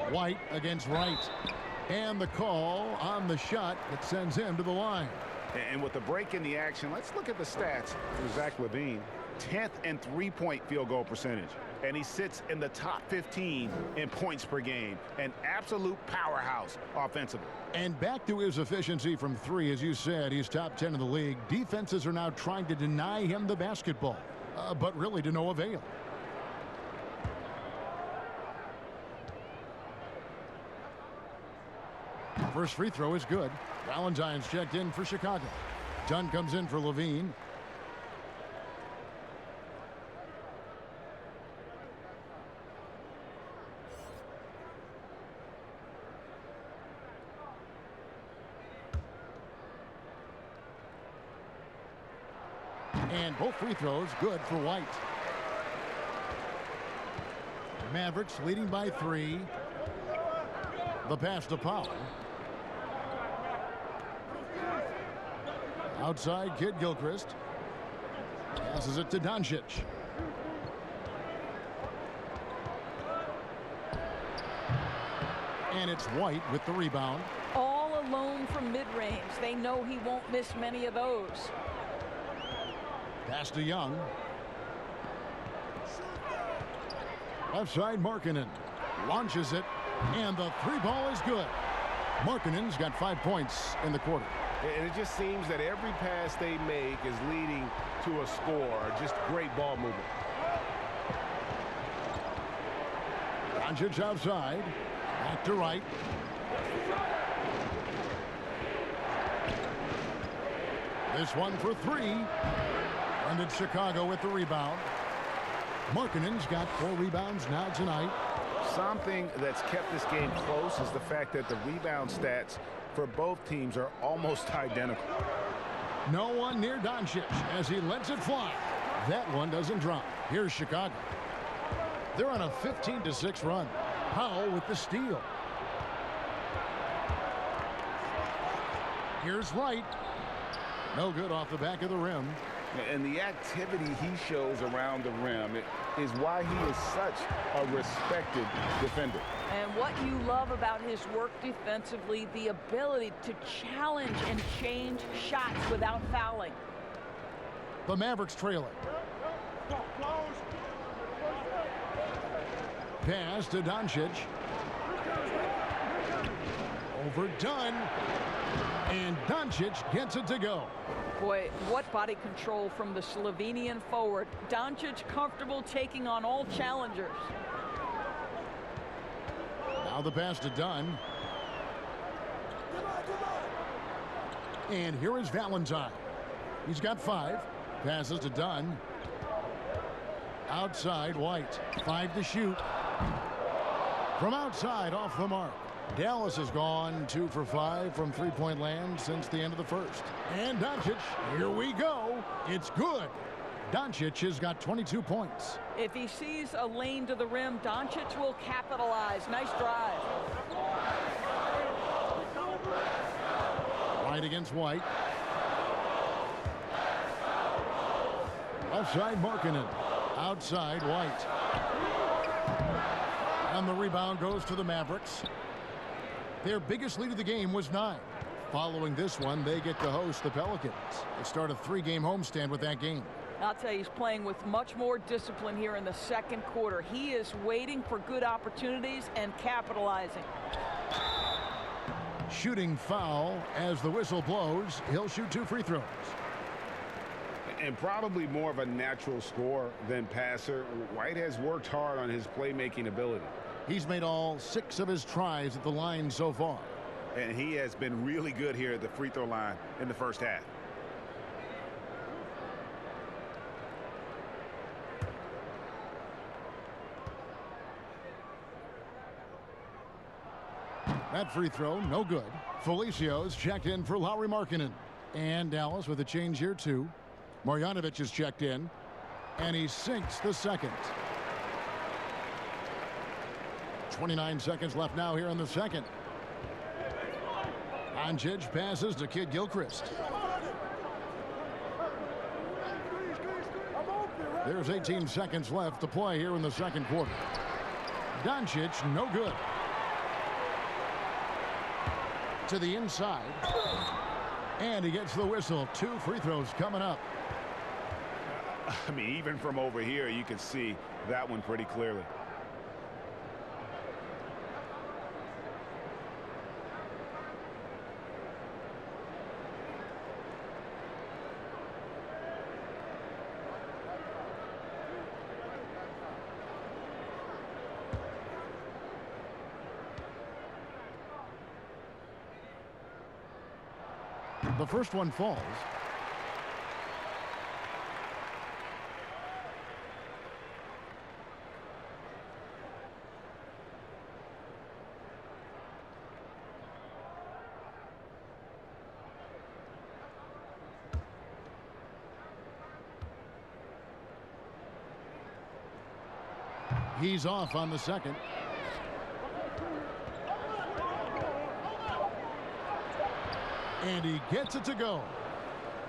White against Wright. And the call on the shot that sends him to the line. And with the break in the action, let's look at the stats for Zach LaVine. 10th in three-point field goal percentage. And he sits in the top 15 in points per game. An absolute powerhouse offensively. And back to his efficiency from 3, as you said, he's top 10 in the league. Defenses are now trying to deny him the basketball, but really to no avail. First free throw is good. Valentine's checked in for Chicago. Dunn comes in for LaVine. And both free throws good for White. Mavericks leading by 3. The pass to Powell. Outside, Kid Gilchrist. Passes it to Doncic. And it's White with the rebound. All alone from mid-range. They know he won't miss many of those. Pass to Young. Left side, Markkanen. Launches it. And the 3 ball is good. Markkanen's got 5 points in the quarter. And it just seems that every pass they make is leading to a score. Just great ball movement. Doncic outside. Back to Wright. This one for 3. And it's Chicago with the rebound. Markkanen's got 4 rebounds now tonight. Something that's kept this game close is the fact that the rebound stats for both teams are almost identical. No one near Doncic as he lets it fly. That one doesn't drop. Here's Chicago. They're on a 15-6 run. Powell with the steal. Here's Wright. No good off the back of the rim. And the activity he shows around the rim is why he is such a respected defender. And what you love about his work defensively, the ability to challenge and change shots without fouling. The Mavericks trailing. Pass to Doncic. Overdone. And Doncic gets it to go. Boy, what body control from the Slovenian forward. Doncic comfortable taking on all challengers. Now the pass to Dunn. And here is Valentine. He's got 5. Passes to Dunn. Outside, White. 5 to shoot. From outside, off the mark. Dallas has gone 2 for 5 from three-point land since the end of the first. And Doncic, here we go. It's good. Doncic has got 22 points. If he sees a lane to the rim, Doncic will capitalize. Nice drive. Right against White. Left side, Markkanen. Outside, White. And the rebound goes to the Mavericks. Their biggest lead of the game was 9. Following this one, they get to host the Pelicans. They start a 3-game homestand with that game. I'll tell you, he's playing with much more discipline here in the second quarter. He is waiting for good opportunities and capitalizing. Shooting foul as the whistle blows. He'll shoot 2 free throws. And probably more of a natural scorer than passer. White has worked hard on his playmaking ability. He's made all 6 of his tries at the line so far. And he has been really good here at the free throw line in the first half. That free throw, no good. Felicia's checked in for Lauri Markkanen. And Dallas with a change here, too. Marjanovic is checked in. And he sinks the second. 29 seconds left now here in the second. Doncic passes to Kid Gilchrist. There's 18 seconds left to play here in the second quarter. Doncic, no good. To the inside. And he gets the whistle. 2 free throws coming up. I mean, even from over here, you can see that one pretty clearly. The first one falls. He's off on the second. And he gets it to go.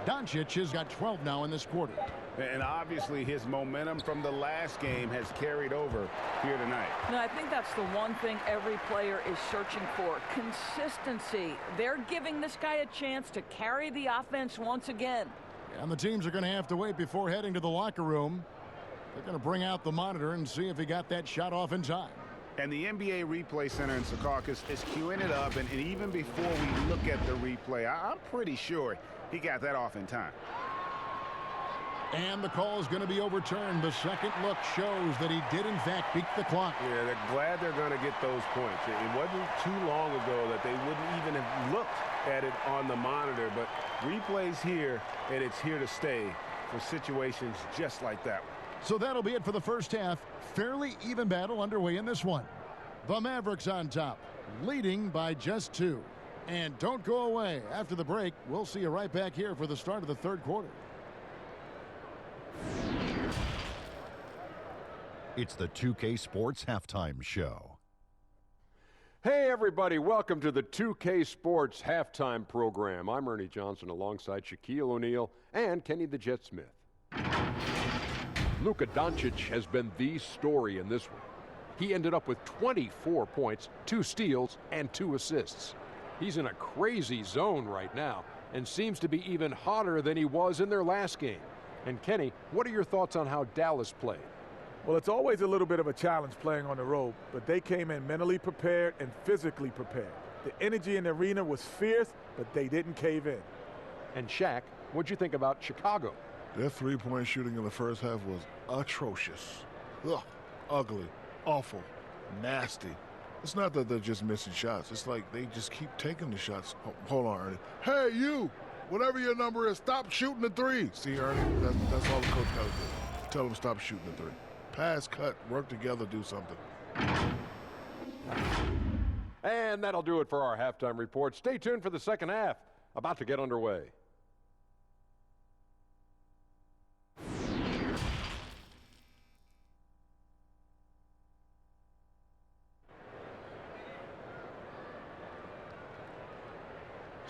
Doncic has got 12 now in this quarter. And obviously his momentum from the last game has carried over here tonight. No, I think that's the one thing every player is searching for. Consistency. They're giving this guy a chance to carry the offense once again. And the teams are going to have to wait before heading to the locker room. They're going to bring out the monitor and see if he got that shot off in time. And the NBA Replay Center in Secaucus is queuing it up. And even before we look at the replay, I'm pretty sure he got that off in time. And the call is going to be overturned. The second look shows that he did, in fact, beat the clock. Yeah, they're glad they're going to get those points. It wasn't too long ago that they wouldn't even have looked at it on the monitor. But replay's here, and it's here to stay for situations just like that one. So that'll be it for the first half. Fairly even battle underway in this one. The Mavericks on top, leading by just 2. And don't go away. After the break, we'll see you right back here for the start of the third quarter. It's the 2K Sports Halftime Show. Hey everybody, welcome to the 2K Sports Halftime Program. I'm Ernie Johnson alongside Shaquille O'Neal and Kenny the Jet Smith. Luka Doncic has been the story in this one. He ended up with 24 points, 2 steals, and 2 assists. He's in a crazy zone right now and seems to be even hotter than he was in their last game. And Kenny, what are your thoughts on how Dallas played? Well, it's always a little bit of a challenge playing on the road, but they came in mentally prepared and physically prepared. The energy in the arena was fierce, but they didn't cave in. And Shaq, what'd you think about Chicago? Their three-point shooting in the first half was atrocious. Ugh, ugly, awful, nasty. It's not that they're just missing shots. It's like they just keep taking the shots. Hold on, Ernie. Hey, you! Whatever your number is, stop shooting the three. See, Ernie, that's all the coach got to do. Tell them stop shooting the three. Pass, cut, work together, do something. And that'll do it for our halftime report. Stay tuned for the second half, about to get underway.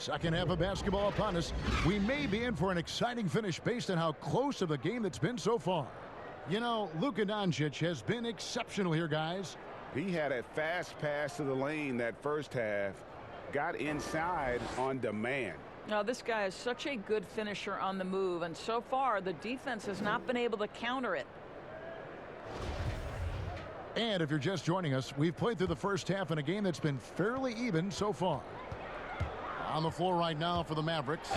Second half of basketball upon us. We may be in for an exciting finish based on how close of a game that's been so far. You know, Luka Doncic has been exceptional here, guys. He had a fast pass to the lane that first half. Got inside on demand. Now, this guy is such a good finisher on the move, and so far the defense has not been able to counter it. And if you're just joining us, we've played through the first half in a game that's been fairly even so far. On the floor right now for the Mavericks,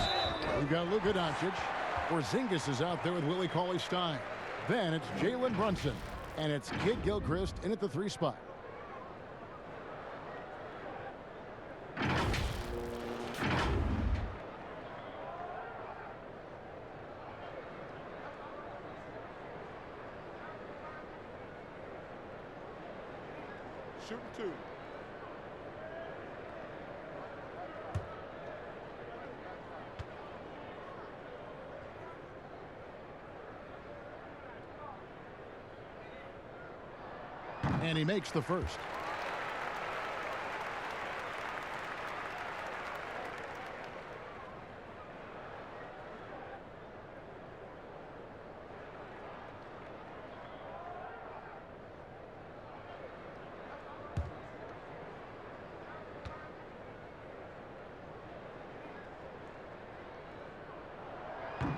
we've got Luka Doncic. Porzingis is out there with Willie Cauley-Stein. Then it's Jalen Brunson, and it's Kid Gilchrist in at the 3 spot. Shooting 2. And he makes the first.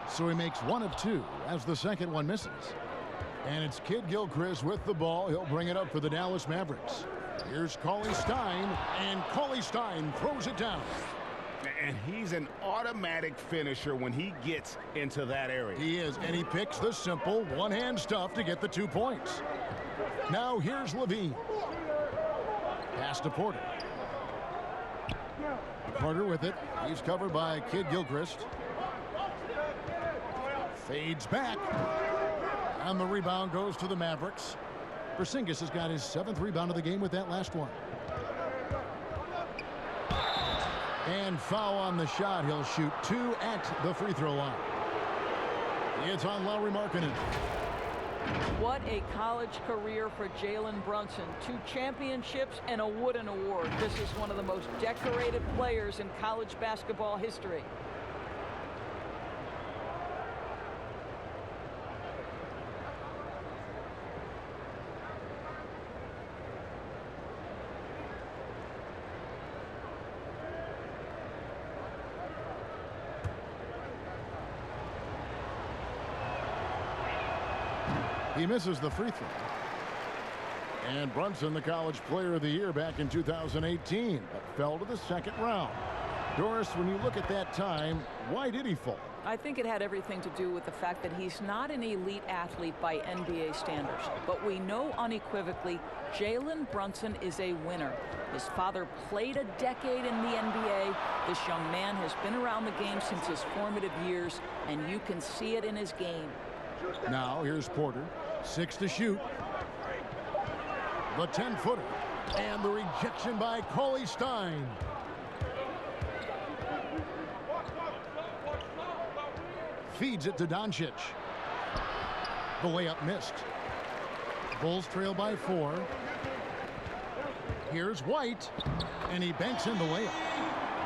So he makes 1 of 2 as the second one misses. And it's Kid Gilchrist with the ball. He'll bring it up for the Dallas Mavericks. Here's Cauley-Stein, and Cauley-Stein throws it down. And he's an automatic finisher when he gets into that area. He is, and he picks the simple one-hand stuff to get the 2 points. Now here's Levine. Pass to Porter. Porter with it. He's covered by Kid Gilchrist. Fades back. And the rebound goes to the Mavericks. Porzingis has got his 7th rebound of the game with that last one. And foul on the shot. He'll shoot 2 at the free throw line. It's on Lauri Markkanen. What a college career for Jalen Brunson. 2 championships and a Wooden Award. This is one of the most decorated players in college basketball history. He misses the free throw. And Brunson, the College Player of the Year back in 2018, but fell to the second round. Doris, when you look at that time, why did he fall? I think it had everything to do with the fact that he's not an elite athlete by NBA standards. But we know unequivocally Jalen Brunson is a winner. His father played a decade in the NBA. This young man has been around the game since his formative years, and you can see it in his game. Now here's Porter. 6 to shoot. The 10-footer. And the rejection by Cauley-Stein. Feeds it to Doncic. The layup missed. Bulls trail by 4. Here's White. And he banks in the layup.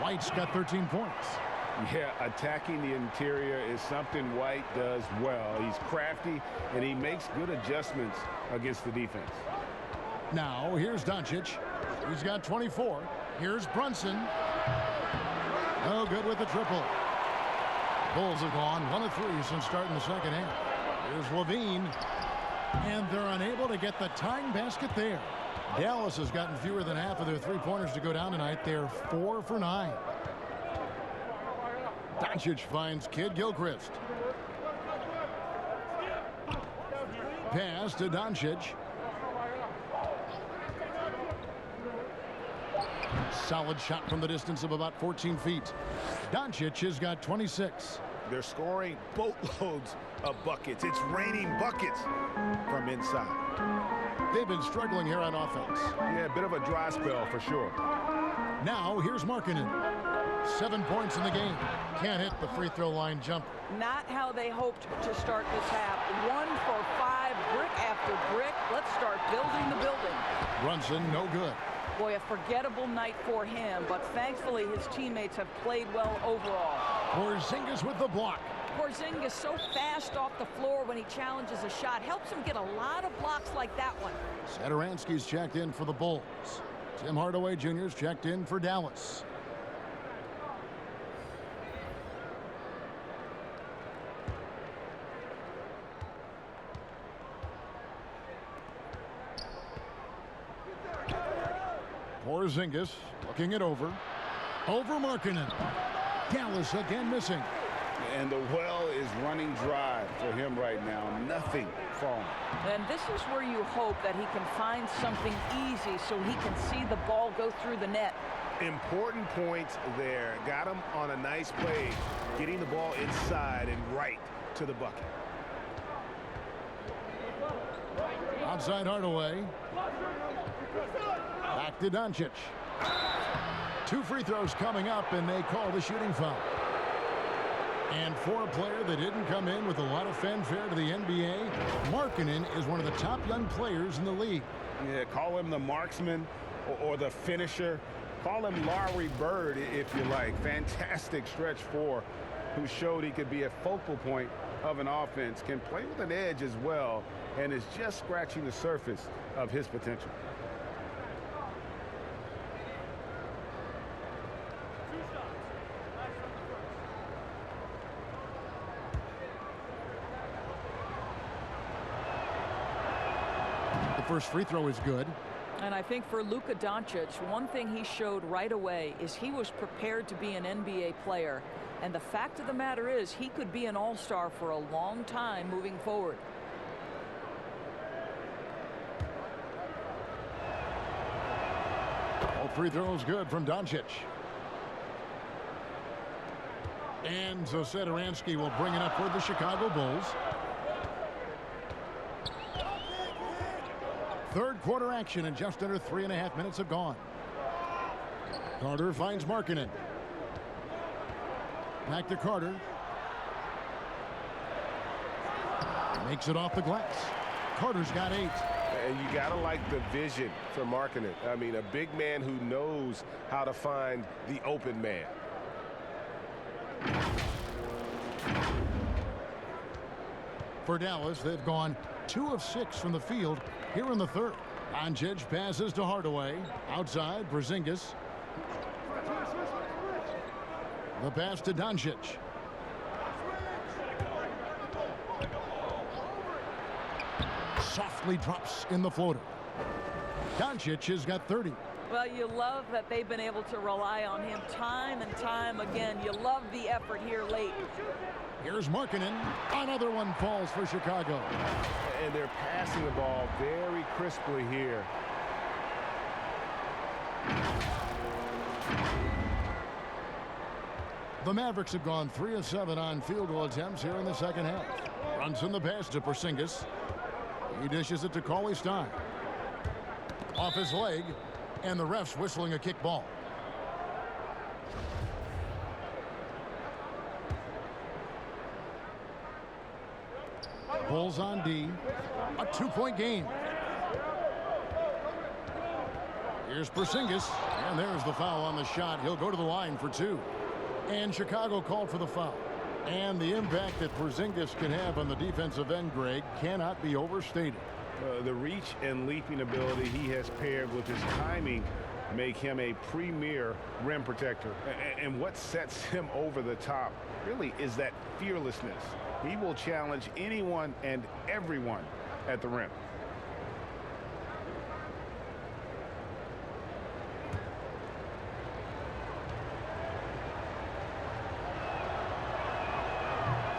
White's got 13 points. Yeah, attacking the interior is something White does well. He's crafty, and he makes good adjustments against the defense. Now, here's Doncic. He's got 24. Here's Brunson. No good with the triple. Bulls have gone 1 of 3 since starting the second half. Here's Levine. And they're unable to get the tying basket there. Dallas has gotten fewer than half of their 3-pointers to go down tonight. They're 4 for 9. Doncic finds Kid Gilchrist. Pass to Doncic. Solid shot from the distance of about 14 feet. Doncic has got 26. They're scoring boatloads of buckets. It's raining buckets from inside. They've been struggling here on offense. Yeah, a bit of a dry spell for sure. Now here's Markkanen. 7 points in the game. Can't hit the free throw line jumper. Not how they hoped to start this half. 1 for 5, brick after brick. Let's start building the building. Brunson, no good. Boy, a forgettable night for him, but thankfully his teammates have played well overall. Porzingis with the block. Porzingis so fast off the floor when he challenges a shot. Helps him get a lot of blocks like that one. Satoransky's checked in for the Bulls. Tim Hardaway Jr.'s checked in for Dallas. Porzingis looking it over. Over Markkanen. Dallas again missing. And the well is running dry for him right now. Nothing falling. And this is where you hope that he can find something easy so he can see the ball go through the net. Important points there. Got him on a nice play, getting the ball inside and right to the bucket. Outside Hardaway. Back to Doncic. 2 free throws coming up, and they call the shooting foul. And for a player that didn't come in with a lot of fanfare to the NBA, Markkanen is one of the top young players in the league. Yeah, call him the marksman or the finisher. Call him Larry Bird if you like. Fantastic stretch 4, who showed he could be a focal point of an offense, can play with an edge as well, and is just scratching the surface of his potential. First free throw is good. And I think for Luka Doncic, one thing he showed right away is he was prepared to be an NBA player. And the fact of the matter is he could be an all-star for a long time moving forward. All free throws good from Doncic. And so Satoransky will bring it up for the Chicago Bulls. Third quarter action, and just under 3.5 minutes have gone. Carter finds Markkanen. Back to Carter. Makes it off the glass. Carter's got 8. And you got to like the vision for Markkanen. I mean, a big man who knows how to find the open man. For Dallas, they've gone 2 of 6 from the field here in the third. Doncic passes to Hardaway. Outside, Porzingis. The pass to Doncic. Softly drops in the floater. Doncic has got 30. Well, you love that they've been able to rely on him time and time again. You love the effort here late. Here's Markkanen. Another one falls for Chicago. And they're passing the ball very crisply here. The Mavericks have gone 3 of 7 on field goal attempts here in the second half. Brunson the pass to Porzingis. He dishes it to Cauley-Stein. Off his leg, and the ref's whistling a kick ball. Bulls on D. A 2-point game. Here's Porzingis, and there's the foul on the shot. He'll go to the line for 2. And Chicago called for the foul. And the impact that Porzingis can have on the defensive end, Greg, cannot be overstated. The reach and leaping ability he has paired with his timing make him a premier rim protector. And what sets him over the top really is that fearlessness. He will challenge anyone and everyone at the rim.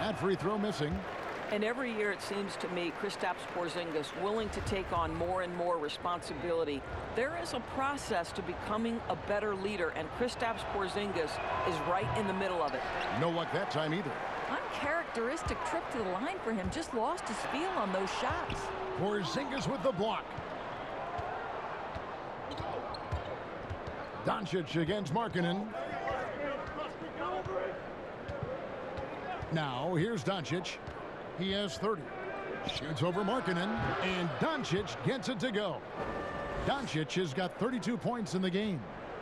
That free throw missing. And every year it seems to me Kristaps Porzingis willing to take on more and more responsibility. There is a process to becoming a better leader, and Kristaps Porzingis is right in the middle of it. No luck that time either. Uncharacteristic trip to the line for him. Just lost his feel on those shots. Porzingis with the block. Doncic against Markkanen. Now here's Doncic. He has 30. Shoots over Markkanen, and Doncic gets it to go. Doncic has got 32 points in the game.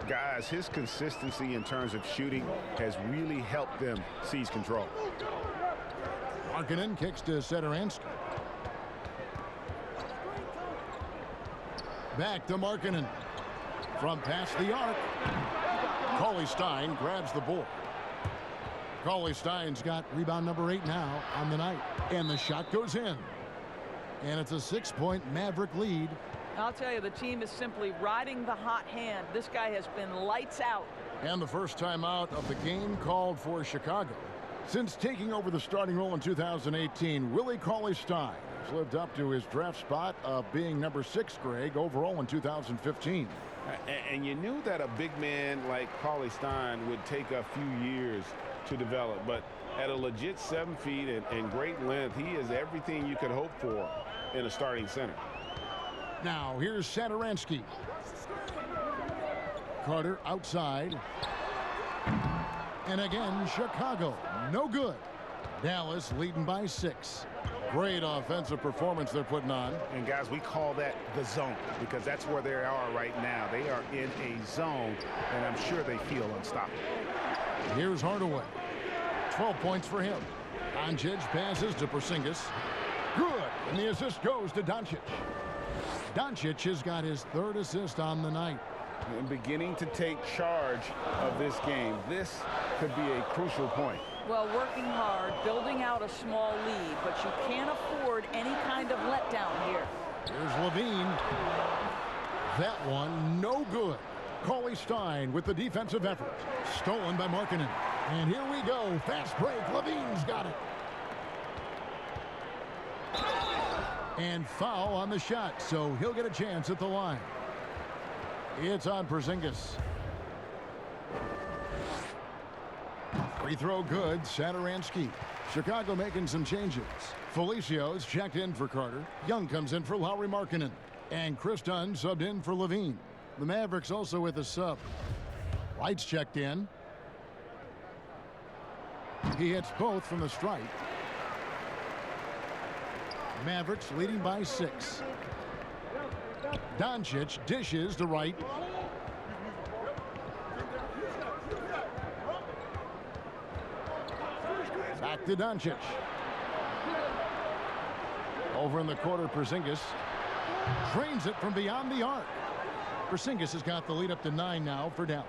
Guys, his consistency in terms of shooting has really helped them seize control. Markkanen kicks to Satoransky. Back to Markkanen. From past the arc. Cauley-Stein grabs the board. Cauley-Stein's got rebound number 8 now on the night. And the shot goes in. And it's a 6-point Maverick lead. I'll tell you, the team is simply riding the hot hand. This guy has been lights out. And the first time out of the game called for Chicago. Since taking over the starting role in 2018, Willie Cauley-Stein has lived up to his draft spot of being number 6, Greg, overall in 2015. And you knew that a big man like Cauley-Stein would take a few years to develop. But at a legit 7 feet and great length, he is everything you could hope for in a starting center. Now, here's Satoransky. Carter outside. And again, Chicago, no good. Dallas leading by 6. Great offensive performance they're putting on. And, guys, we call that the zone because that's where they are right now. They are in a zone, and I'm sure they feel unstoppable. Here's Hardaway. 12 points for him. Doncic passes to Porzingis. Good. And the assist goes to Doncic. Doncic has got his 3rd assist on the night. And beginning to take charge of this game. This could be a crucial point. Well, working hard, building out a small lead, but you can't afford any kind of letdown here. Here's Levine. That one, no good. Cauley-Stein with the defensive effort. Stolen by Markkanen. And here we go. Fast break. Levine's got it. And foul on the shot, so he'll get a chance at the line. It's on Porzingis. Free throw good. Satoransky. Chicago making some changes. Felicio's checked in for Carter. Young comes in for Lauri Markkanen. And Chris Dunn subbed in for Levine. The Mavericks also with a sub. White's checked in. He hits both from the stripe. Mavericks leading by 6. Doncic dishes to Wright. Back to Doncic. Over in the corner, Porzingis drains it from beyond the arc. Porzingis has got the lead up to 9 now for Dallas.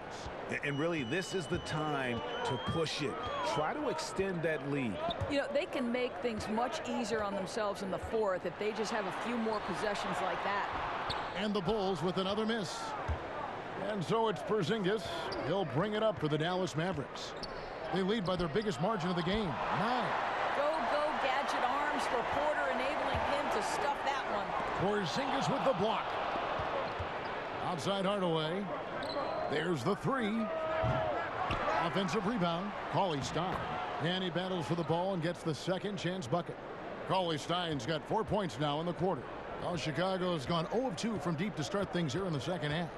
And really, this is the time to push it. Try to extend that lead. You know, they can make things much easier on themselves in the 4th if they just have a few more possessions like that. And the Bulls with another miss. And so it's Porzingis. He'll bring it up for the Dallas Mavericks. They lead by their biggest margin of the game, 9. Go, gadget arms for Porter, enabling him to stuff that one. Porzingis with the block. Outside Hardaway. There's the 3. Offensive rebound. Cauley-Stein. And he battles for the ball and gets the second chance bucket. Cauley-Stein's got 4 points now in the quarter. Well, Chicago has gone 0 of 2 from deep to start things here in the second half.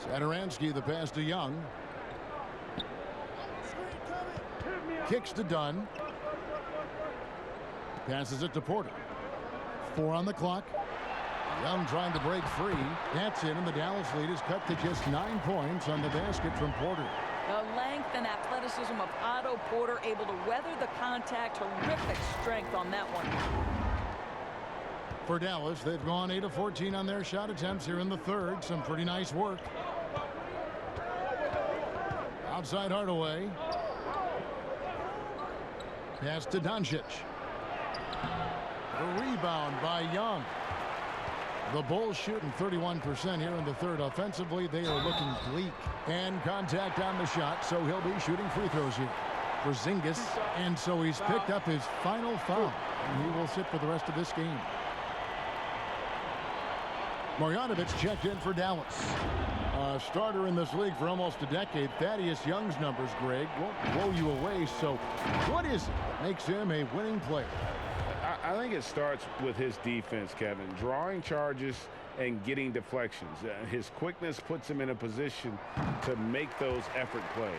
Satoransky, the pass to Young. Kicks to Dunn. Passes it to Porter. 4 on the clock. Young trying to break free. That's it, and the Dallas lead is cut to just 9 points on the basket from Porter. The length and athleticism of Otto Porter, able to weather the contact. Terrific strength on that one. For Dallas, they've gone 8 of 14 on their shot attempts here in the 3rd. Some pretty nice work. Outside Hardaway. Pass to Doncic. The rebound by Young. The Bulls shooting 31% here in the 3rd. Offensively, they are looking bleak. And contact on the shot, so he'll be shooting free throws here. Porzingis, and so he's picked up his final foul. And he will sit for the rest of this game. Marjanovic checked in for Dallas. A starter in this league for almost a decade. Thaddeus Young's numbers, Greg, won't blow you away. So what is it that makes him a winning player? I think it starts with his defense, Kevin. Drawing charges and getting deflections. His quickness puts him in a position to make those effort plays.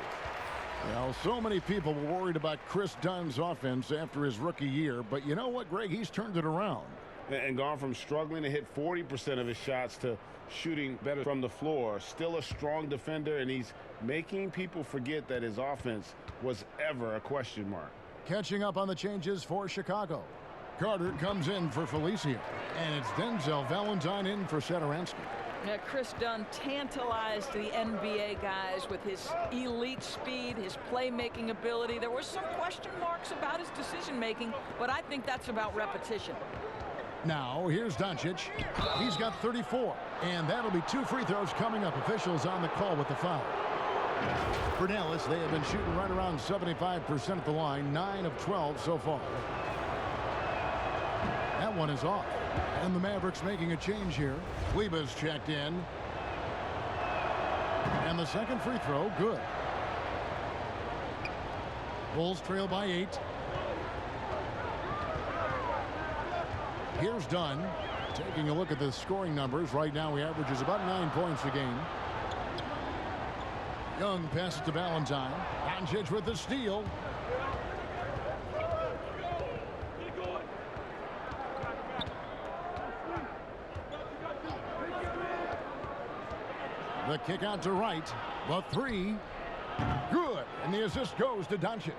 Well, so many people were worried about Chris Dunn's offense after his rookie year. But you know what, Greg? He's turned it around. and gone from struggling to hit 40% of his shots to shooting better from the floor. Still a strong defender, and he's making people forget that his offense was ever a question mark. Catching up on the changes for Chicago. Carter comes in for Felicio, and it's Denzel Valentine in for Satoransky. Yeah, Chris Dunn tantalized the NBA guys with his elite speed, his playmaking ability. There were some question marks about his decision-making, but I think that's about repetition. Now, here's Doncic. He's got 34, and that'll be 2 free throws coming up. Officials on the call with the foul. For Dallas, they have been shooting right around 75% at the line, 9 of 12 so far. That one is off. And the Mavericks making a change here. Kleba's checked in. And the second free throw, good. Bulls trail by 8. Here's Dunn. Taking a look at the scoring numbers. Right now he averages about 9 points a game. Young passes to Valentine. Doncic with the steal. The kick out to Wright. The 3. Good. And the assist goes to Doncic.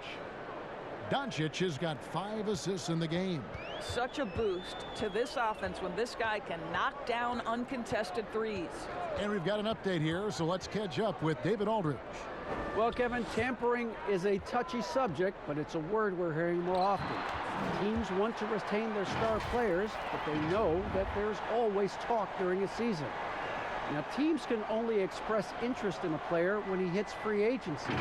Doncic has got 5 assists in the game. Such a boost to this offense when this guy can knock down uncontested threes. And we've got an update here, so let's catch up with David Aldridge. Well, Kevin, tampering is a touchy subject, but it's a word we're hearing more often. Teams want to retain their star players, but they know that there's always talk during a season. Now, teams can only express interest in a player when he hits free agency.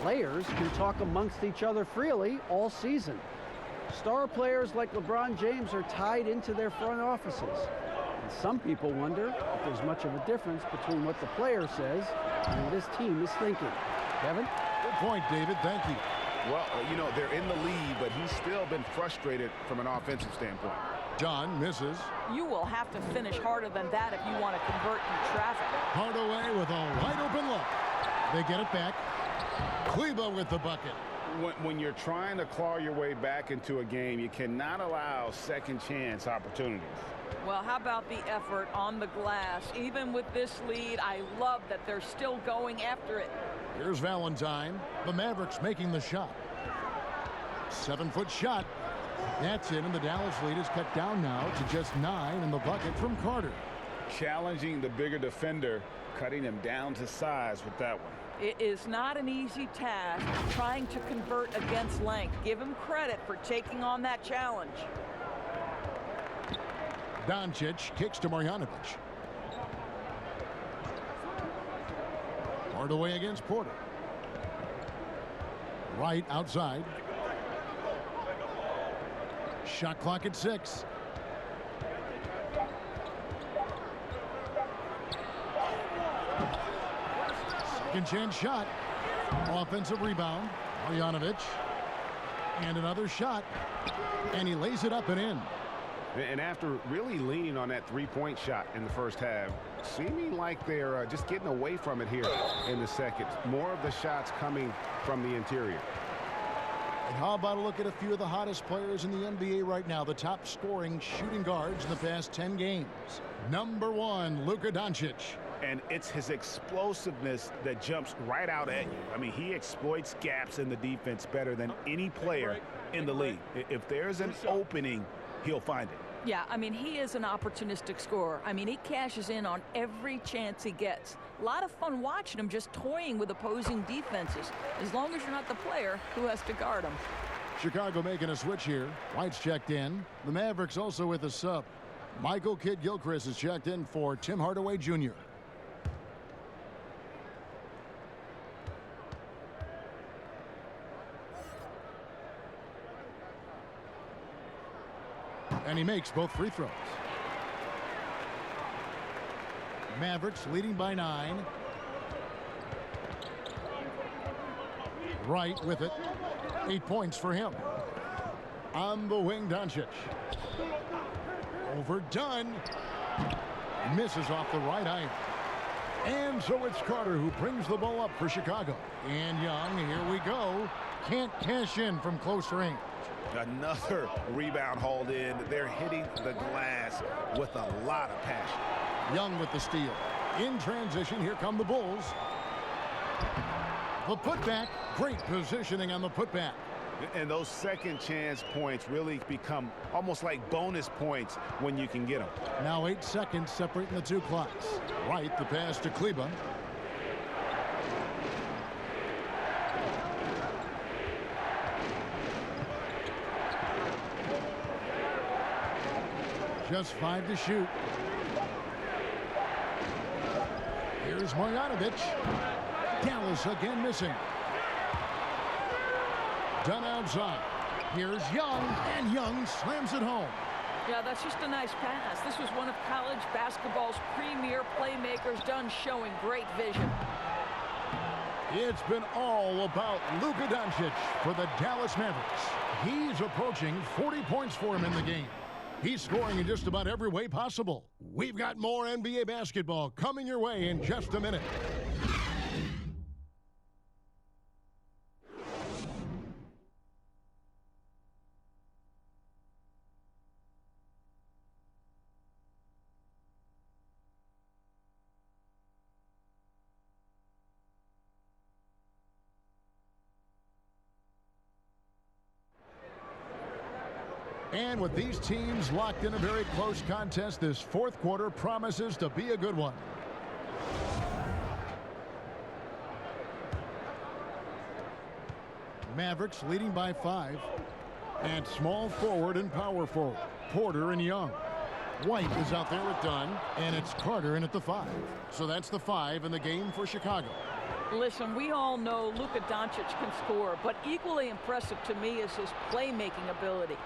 Players can talk amongst each other freely all season. Star players like LeBron James are tied into their front offices. And some people wonder if there's much of a difference between what the player says and what his team is thinking. Kevin? Good point, David. Thank you. Well, you know, they're in the lead, but he's still been frustrated from an offensive standpoint. John misses. You will have to finish harder than that if you want to convert in traffic. Hardaway with a wide open look. They get it back. Kleba with the bucket. When you're trying to claw your way back into a game, you cannot allow second chance opportunities. Well, how about the effort on the glass? Even with this lead, I love that they're still going after it. Here's Valentine. The Mavericks making the shot. 7-foot shot. That's in, and the Dallas lead is cut down now to just 9 in the bucket from Carter. Challenging the bigger defender, cutting him down to size with that one. It is not an easy task trying to convert against length. Give him credit for taking on that challenge. Doncic kicks to Marjanovic. Hardaway against Porter. Right outside. Shot clock at 6. Second chance shot. Offensive rebound. Marjanovic. And another shot. And he lays it up and in. And after really leaning on that three-point shot in the first half, seeming like they're just getting away from it here in the second. More of the shots coming from the interior. And how about a look at a few of the hottest players in the NBA right now, the top scoring shooting guards in the past 10 games. Number 1, Luka Doncic. And it's his explosiveness that jumps right out at you. I mean, he exploits gaps in the defense better than any player in the league. If there's an opening, he'll find it. Yeah, I mean, he is an opportunistic scorer. I mean, he cashes in on every chance he gets. A lot of fun watching him just toying with opposing defenses, as long as you're not the player who has to guard him. Chicago making a switch here. White's checked in. The Mavericks also with a sub. Michael Kidd-Gilchrist is checked in for Tim Hardaway Jr. And he makes both free throws. Mavericks leading by 9. Wright with it. 8 points for him. On the wing, Doncic. Overdone. Misses off the right iron. And so it's Carter who brings the ball up for Chicago. And Young, here we go. Can't cash in from close range. Another rebound hauled in. They're hitting the glass with a lot of passion. Young with the steal. In transition, here come the Bulls. The putback, great positioning on the putback. And those second chance points really become almost like bonus points when you can get them. Now 8 seconds separating the two clocks. Right, the pass to Kleba. Just 5 to shoot. Here's Marjanovic. Dallas again missing. Done outside. Here's Young, and Young slams it home. Yeah, that's just a nice pass. This was one of college basketball's premier playmakers done showing great vision. It's been all about Luka Doncic for the Dallas Mavericks. He's approaching 40 points for him in the game. He's scoring in just about every way possible. We've got more NBA basketball coming your way in just a minute. And with these teams locked in a very close contest, this fourth quarter promises to be a good one. Mavericks leading by 5. And small forward and power forward, Porter and Young. White is out there with Dunn, and it's Carter in at the 5. So that's the 5 in the game for Chicago. Listen, we all know Luka Doncic can score, but equally impressive to me is his playmaking ability.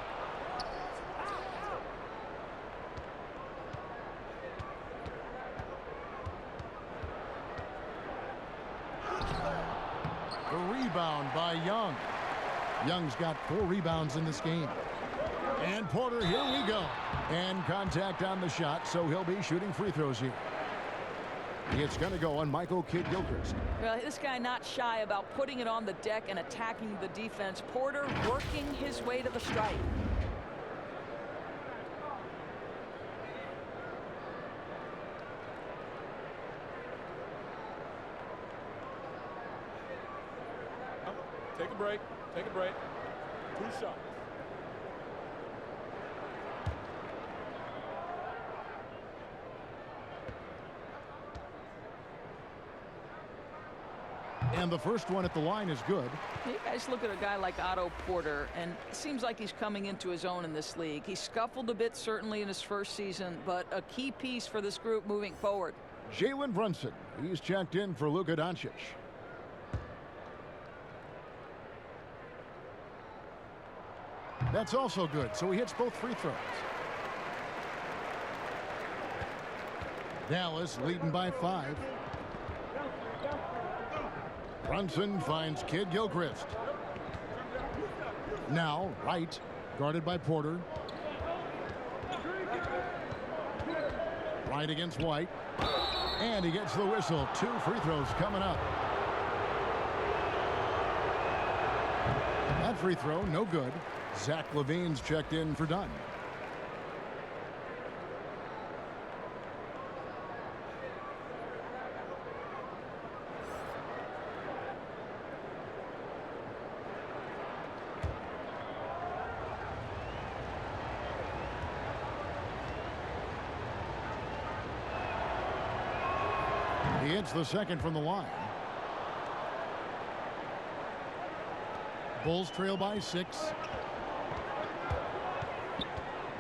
The rebound by Young. Young's got 4 rebounds in this game. And Porter, here we go. And contact on the shot, so he'll be shooting free throws here. It's going to go on Michael Kidd-Gilchrist. Well, this guy not shy about putting it on the deck and attacking the defense. Porter working his way to the stripe. Take a break. Take a break. 2 shots. And the first one at the line is good. You guys look at a guy like Otto Porter, and it seems like he's coming into his own in this league. He scuffled a bit, certainly, in his first season, but a key piece for this group moving forward. Jalen Brunson, he's checked in for Luka Doncic. That's also good, so he hits both free throws. Dallas leading by 5. Brunson finds Kidd-Gilchrist. Now, Wright, guarded by Porter. Wright against White. And he gets the whistle. 2 free throws coming up. That free throw, no good. Zach LaVine's checked in for Dunn. He hits the second from the line. Bulls trail by 6.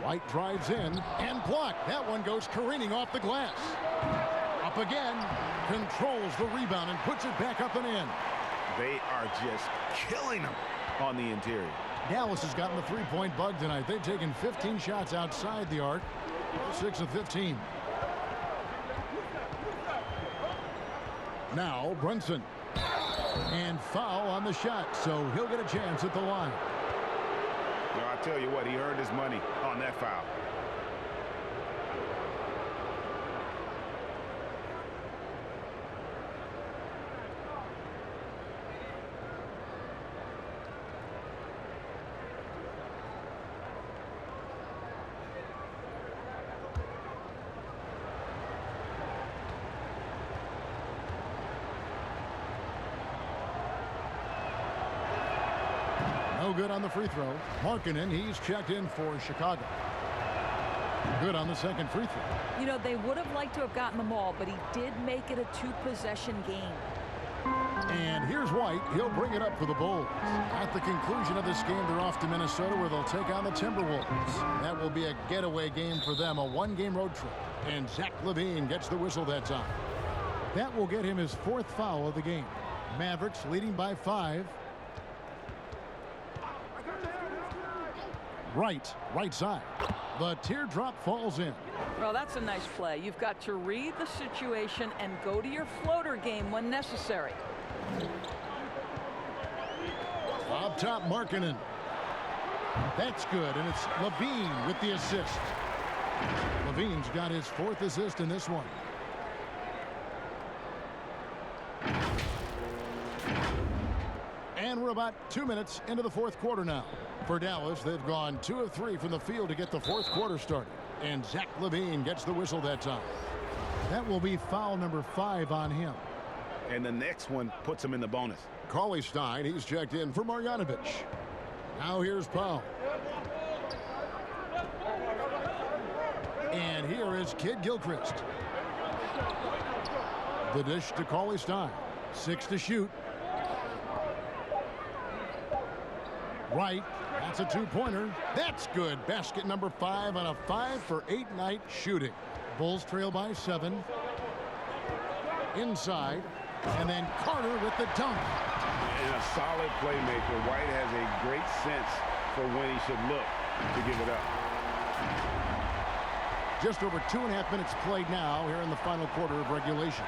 White drives in and blocked. That one goes careening off the glass. Up again, controls the rebound and puts it back up and in. They are just killing them on the interior. Dallas has gotten the three-point bug tonight. They've taken 15 shots outside the arc, 6 of 15. Now Brunson. And foul on the shot, so he'll get a chance at the line. You know, I tell you what, he earned his money on that foul. good on the free throw. Markkanen, he's checked in for Chicago. Good on the second free throw. You know, they would have liked to have gotten them all, but he did make it a two-possession game. And here's White. He'll bring it up for the Bulls. At the conclusion of this game, they're off to Minnesota where they'll take on the Timberwolves. That will be a getaway game for them, a one-game road trip. And Zach LaVine gets the whistle that time. That will get him his 4th foul of the game. Mavericks leading by 5. Right side. The teardrop falls in. Well, that's a nice play. You've got to read the situation and go to your floater game when necessary. Up top, Markkanen. That's good, and it's LaVine with the assist. LaVine's got his 4th assist in this one. And we're about 2 minutes into the 4th quarter now. For Dallas, they've gone 2 of 3 from the field to get the 4th quarter started. And Zach LaVine gets the whistle that time. That will be foul number 5 on him. And the next one puts him in the bonus. Cauley Stein, he's checked in for Marjanovic. Now here's Powell. And here is Kid Gilchrist. The dish to Cauley Stein. 6 to shoot. Right. That's a 2-pointer. That's good. Basket number 5 on a 5-for-8 night shooting. Bulls trail by 7. Inside. And then Carter with the dunk. And a solid playmaker. White has a great sense for when he should look to give it up. Just over 2.5 minutes played now here in the final quarter of regulation.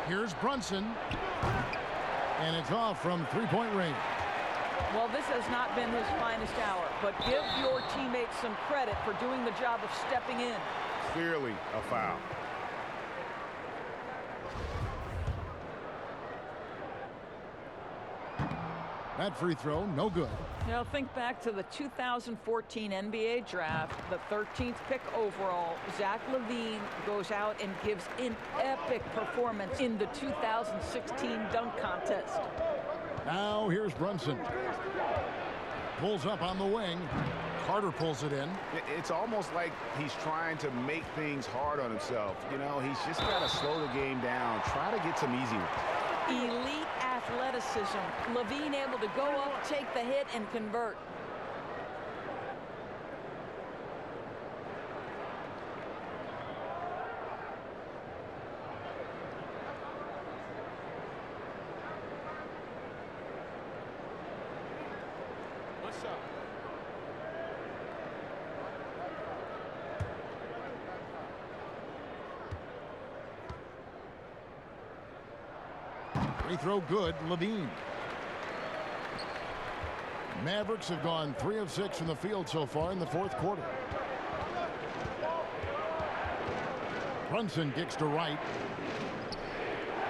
Here's Brunson. And it's off from 3-point range. Well, this has not been his finest hour, but give your teammates some credit for doing the job of stepping in. Clearly a foul. That free throw, no good. You know, think back to the 2014 NBA draft, the 13th pick overall. Zach LaVine goes out and gives an epic performance in the 2016 dunk contest. Now here's Brunson. Pulls up on the wing. Carter pulls it in. It's almost like he's trying to make things hard on himself. You know, he's just got to slow the game down, try to get some easy ones. Elite athleticism. LaVine able to go up, take the hit, and convert. What's up? Free throw good, LaVine. Mavericks have gone 3 of 6 from the field so far in the 4th quarter. Brunson kicks to right.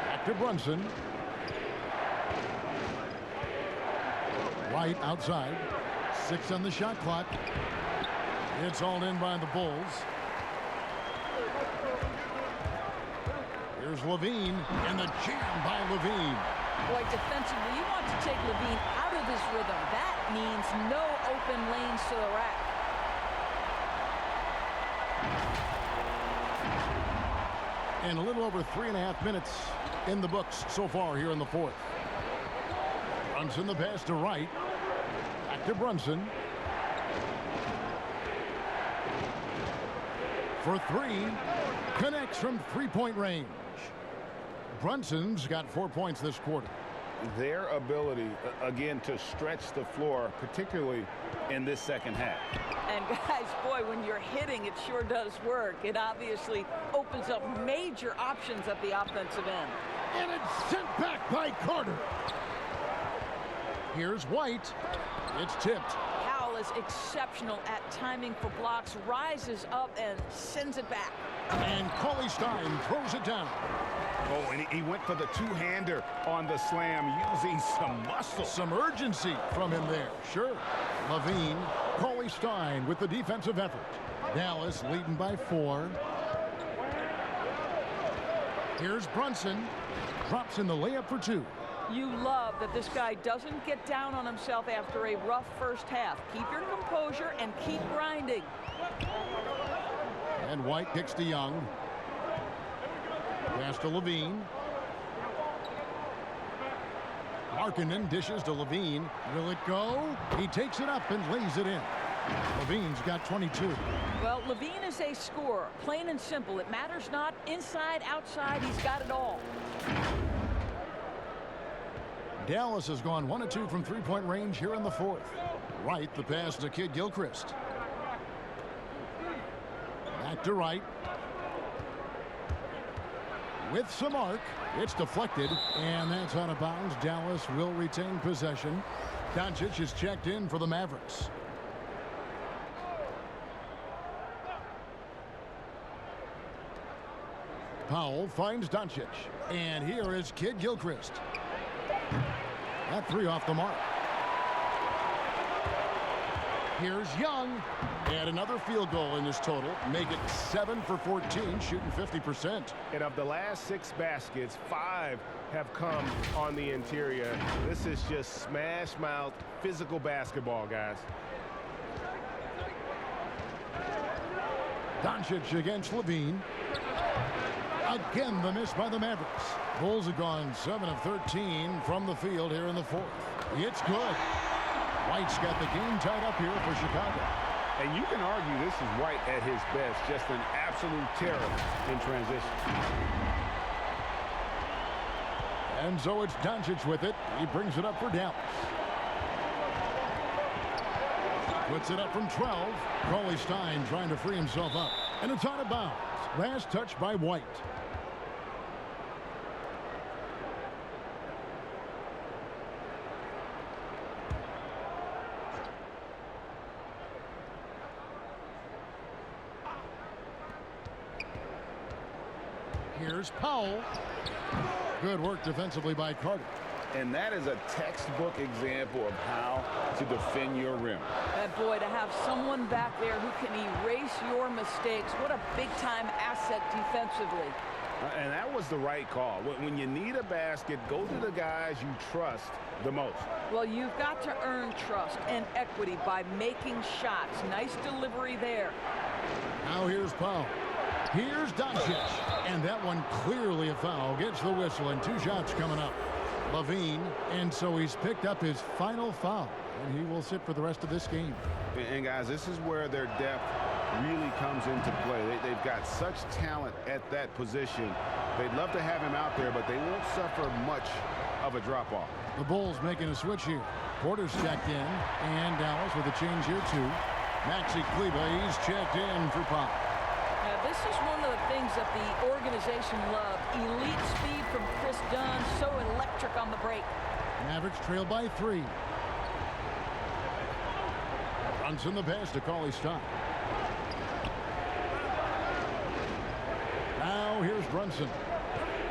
Back to Brunson. White outside. 6 on the shot clock. It's all in by the Bulls. Here's LaVine, and the jam by LaVine. Boy, defensively, you want to take LaVine out of his rhythm. That means no open lanes to the rack. And a little over 3.5 minutes in the books so far here in the 4th. Brunson the pass to right. Back to Brunson. For 3. Connects from 3-point range. Brunson's got 4 points this quarter. Their ability, again, to stretch the floor, particularly in this second half. And guys, boy, when you're hitting, it sure does work. It obviously opens up major options at the offensive end. And it's sent back by Carter. Here's White. It's tipped. Powell is exceptional at timing for blocks, rises up and sends it back. And Cauley Stein throws it down. Oh, and he went for the two-hander on the slam, using some muscle. Some urgency from him there. Sure. LaVine, Cauley Stein with the defensive effort. Dallas leading by 4. Here's Brunson. Drops in the layup for 2. You love that this guy doesn't get down on himself after a rough first half. Keep your composure and keep grinding. And White kicks to Young. Pass to Levine. Markkanen dishes to Levine. Will it go? He takes it up and lays it in. Levine's got 22. Well, Levine is a scorer, plain and simple. It matters not inside, outside. He's got it all. Dallas has gone 1 of 2 from three-point range here in the fourth. Wright, the pass to Kid Gilchrist. Back to Wright. With some arc, it's deflected, and that's out of bounds. Dallas will retain possession. Doncic is checked in for the Mavericks. Powell finds Doncic, and here is Kid Gilchrist. That three off the mark. Here's Young, and another field goal in this total. Make it 7 for 14, shooting 50%. And of the last 6 baskets, 5 have come on the interior. This is just smash mouth physical basketball, guys. Doncic against Levine. Again, the miss by the Mavericks. Bulls have gone 7 of 13 from the field here in the fourth. It's good. White's got the game tied up here for Chicago. And you can argue this is White at his best, just an absolute terror in transition. And so it's Doncic with it. He brings it up for Dallas. Puts it up from 12. Cauley Stein trying to free himself up. And it's out of bounds. Last touch by White. Here's Powell. Good work defensively by Carter. And that is a textbook example of how to defend your rim. And boy, to have someone back there who can erase your mistakes, what a big-time asset defensively. And that was the right call. When you need a basket, go to the guys you trust the most. Well, you've got to earn trust and equity by making shots. Nice delivery there. Now here's Powell. Here's Doncic. And that one clearly a foul. Gets the whistle, and 2 shots coming up. Levine, and so he's picked up his final foul, and he will sit for the rest of this game. And guys, this is where their depth really comes into play. They've got such talent at that position. They'd love to have him out there, but they won't suffer much of a drop-off. The Bulls making a switch here. Porter's checked in, and Dallas with a change here too. Maxi Kleber, he's checked in for Pop. Now, this is one of the things that the organization loved. Elite speed from Chris Dunn, so electric on the break. Mavericks trail by 3. Brunson the pass to Cauley Stein. Now here's Brunson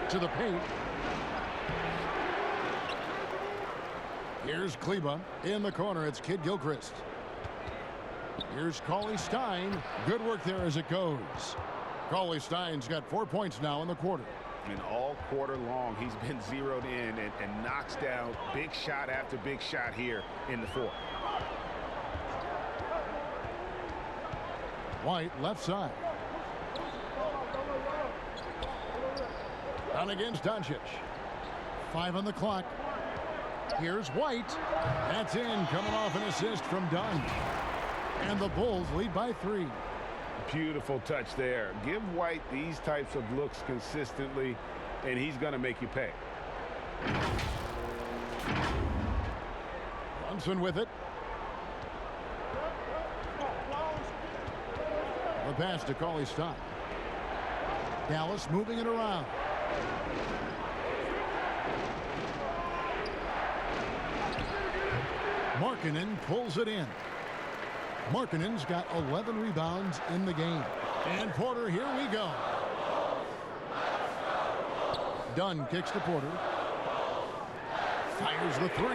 to the paint. Here's Kleber in the corner. It's Kid Gilchrist. Here's Cauley Stein. Good work there as it goes. Cauley Stein's got 4 points now in the quarter. And all quarter long, he's been zeroed in and knocks down big shot after big shot here in the fourth. White left side. Down against Doncic. 5 on the clock. Here's White. That's in, coming off an assist from Dunn. And the Bulls lead by 3. Beautiful touch there. Give White these types of looks consistently, and he's going to make you pay. Brunson with it. The pass to Cauley Stein. Dallas moving it around. Markkanen pulls it in. Markkanen's got 11 rebounds in the game. And Porter, here we go. Dunn kicks to Porter. Fires the 3.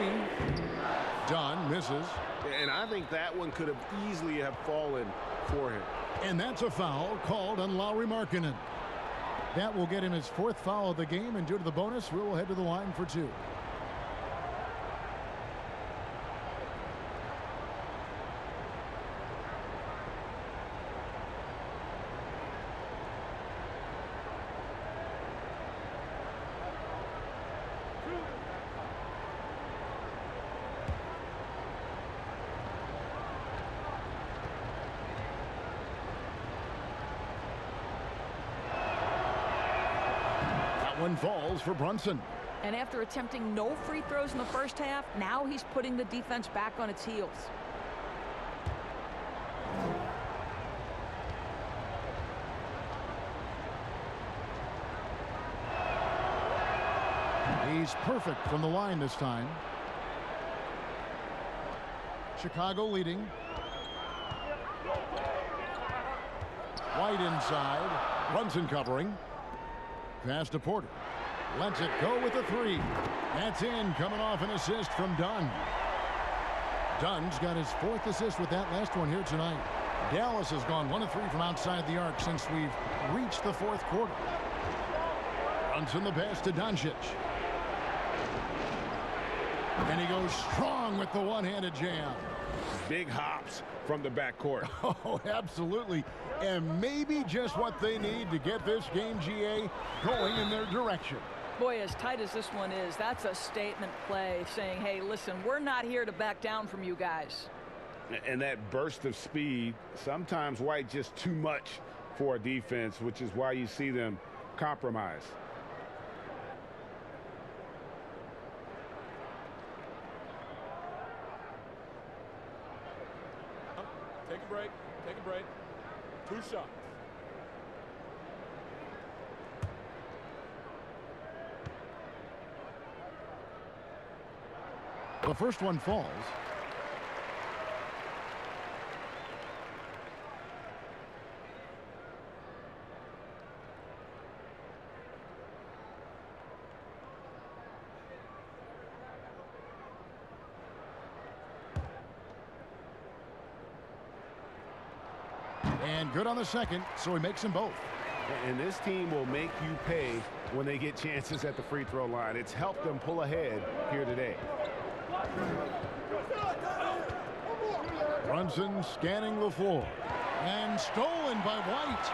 Dunn misses. And I think that one could have easily have fallen for him. And that's a foul called on Lauri Markkanen. That will get him his 4th foul of the game, and due to the bonus, we'll head to the line for 2. one falls for Brunson. And after attempting no free throws in the first half, now he's putting the defense back on its heels. He's perfect from the line this time. Chicago leading. White inside. Brunson covering. Pass to Porter. Lets it go with a three. That's in, coming off an assist from Dunn. Dunn's got his 4th assist with that last one here tonight. Dallas has gone 1 of 3 from outside the arc since we've reached the 4th quarter. Brunson the pass to Doncic. And he goes strong with the one-handed jam. Big hops from the backcourt. Oh, absolutely. And maybe just what they need to get this game, GA, going in their direction. Boy, as tight as this one is, that's a statement play saying, hey, listen, we're not here to back down from you guys. And that burst of speed, sometimes White just too much for a defense, which is why you see them compromise. Take a break. Take a break. 2 shots. The first one falls. And good on the second, so he makes them both. And this team will make you pay when they get chances at the free throw line. It's helped them pull ahead here today. Brunson scanning the floor. And stolen by White.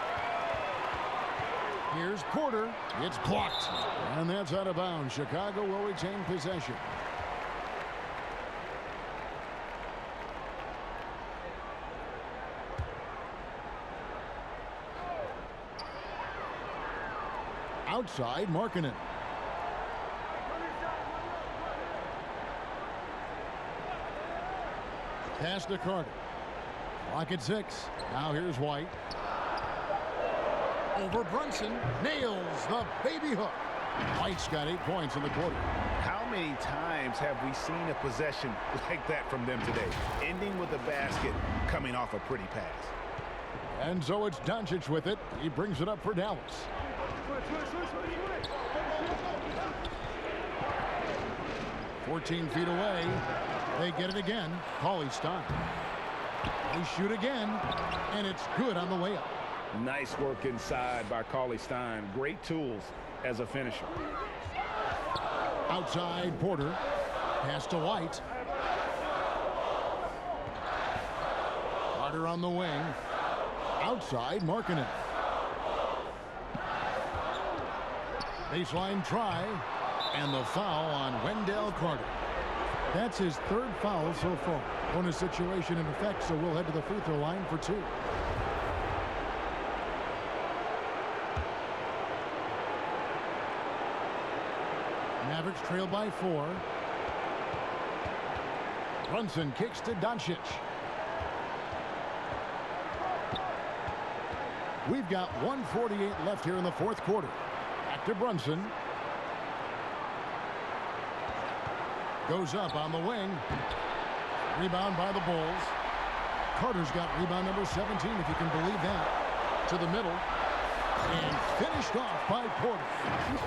Here's Porter. It's blocked. And that's out of bounds. Chicago will retain possession. Outside, Markkanen. Pass to Carter. Clock at 6. Now here's White. Over Brunson. Nails the baby hook. White's got 8 points in the quarter. How many times have we seen a possession like that from them today? Ending with a basket, coming off a pretty pass. And so it's Doncic with it. He brings it up for Dallas. 14 feet away. They get it again. Cauley-Stein. They shoot again, and it's good on the way up. Nice work inside by Cauley-Stein. Great tools as a finisher. Outside, Porter. Pass to White. Carter on the wing. Outside, Markkanen. Baseline try, and the foul on Wendell Carter. That's his 3rd foul so far. Bonus situation in effect, so we'll head to the free throw line for 2. Mavericks trail by 4. Brunson kicks to Doncic. We've got 1:48 left here in the 4th quarter. Back to Brunson. Goes up on the wing. Rebound by the Bulls. Carter's got rebound number 17, if you can believe that. To the middle. And finished off by Porter.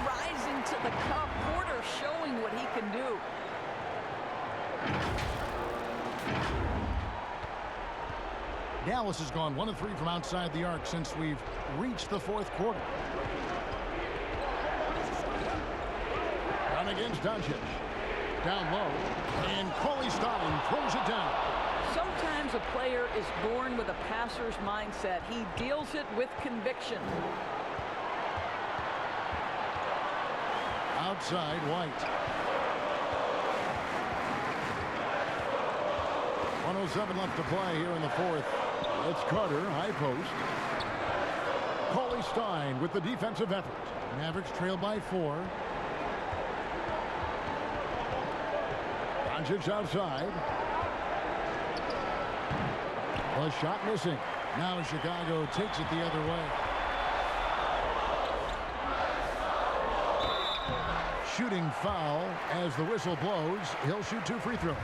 Rising to the cup. Porter showing what he can do. Dallas has gone 1 of 3 from outside the arc since we've reached the 4th quarter. Down against Doncic. Down low. And Cauley-Stein throws it down. Sometimes a player is born with a passer's mindset. He deals it with conviction. Outside, White. 1:07 left to play here in the 4th. It's Carter, high post. Stein with the defensive effort. Mavericks trail by 4. Doncic outside. The shot missing. Now Chicago takes it the other way. Shooting foul as the whistle blows. He'll shoot 2 free throws.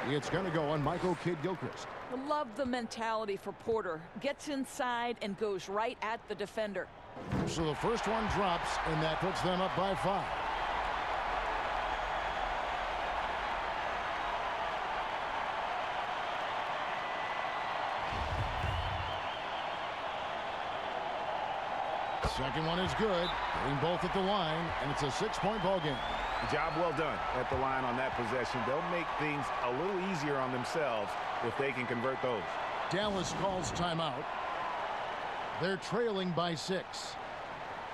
It's going to go on Michael Kidd-Gilchrist. I love the mentality for Porter. Gets inside and goes right at the defender. So the first one drops, and that puts them up by 5. Second one is good. Getting both at the line, and it's a 6-point ball game. Job well done at the line on that possession. They'll make things a little easier on themselves if they can convert those. Dallas calls timeout. They're trailing by 6.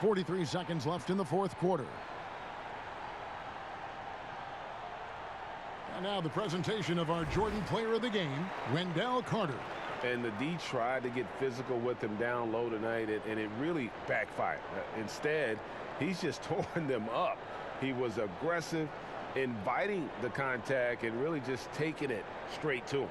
43 seconds left in the fourth quarter. And now the presentation of our Jordan Player of the Game, Wendell Carter. And the D tried to get physical with him down low tonight, and it really backfired. Instead, he's just torn them up. He was aggressive, inviting the contact, and really just taking it straight to him.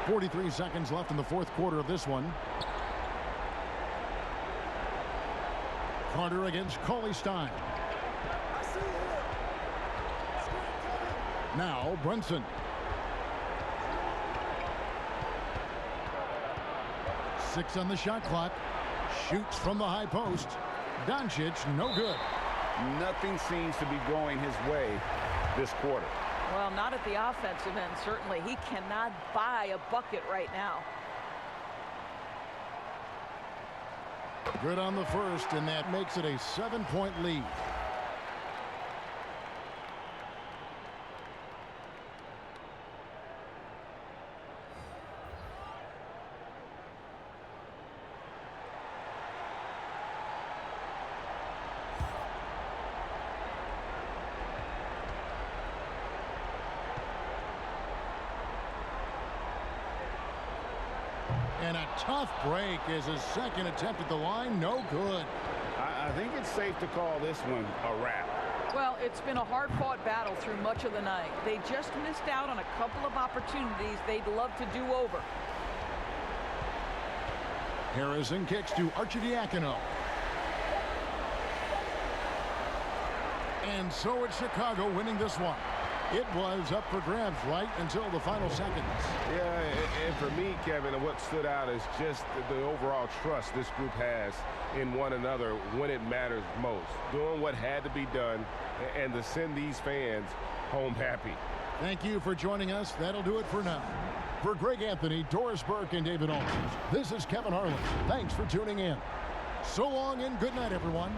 .43 seconds left in the fourth quarter of this one. Carter against Cauley Stein. Now Brunson. Six on the shot clock. Shoots from the high post. Doncic, no good. Nothing seems to be going his way this quarter. Well, not at the offensive end, certainly. He cannot buy a bucket right now. Good on the first, and that makes it a 7-point lead. And a tough break is his second attempt at the line. No good. I think it's safe to call this one a wrap. Well, it's been a hard-fought battle through much of the night. They just missed out on a couple of opportunities they'd love to do over. Harrison kicks to Arcidiacono. And so it's Chicago winning this one. It was up for grabs right until the final seconds. Yeah, and for me, Kevin, what stood out is just the overall trust this group has in one another when it matters most. Doing what had to be done and to send these fans home happy. Thank you for joining us. That'll do it for now. For Greg Anthony, Doris Burke, and David Owens, this is Kevin Harlan. Thanks for tuning in. So long and good night, everyone.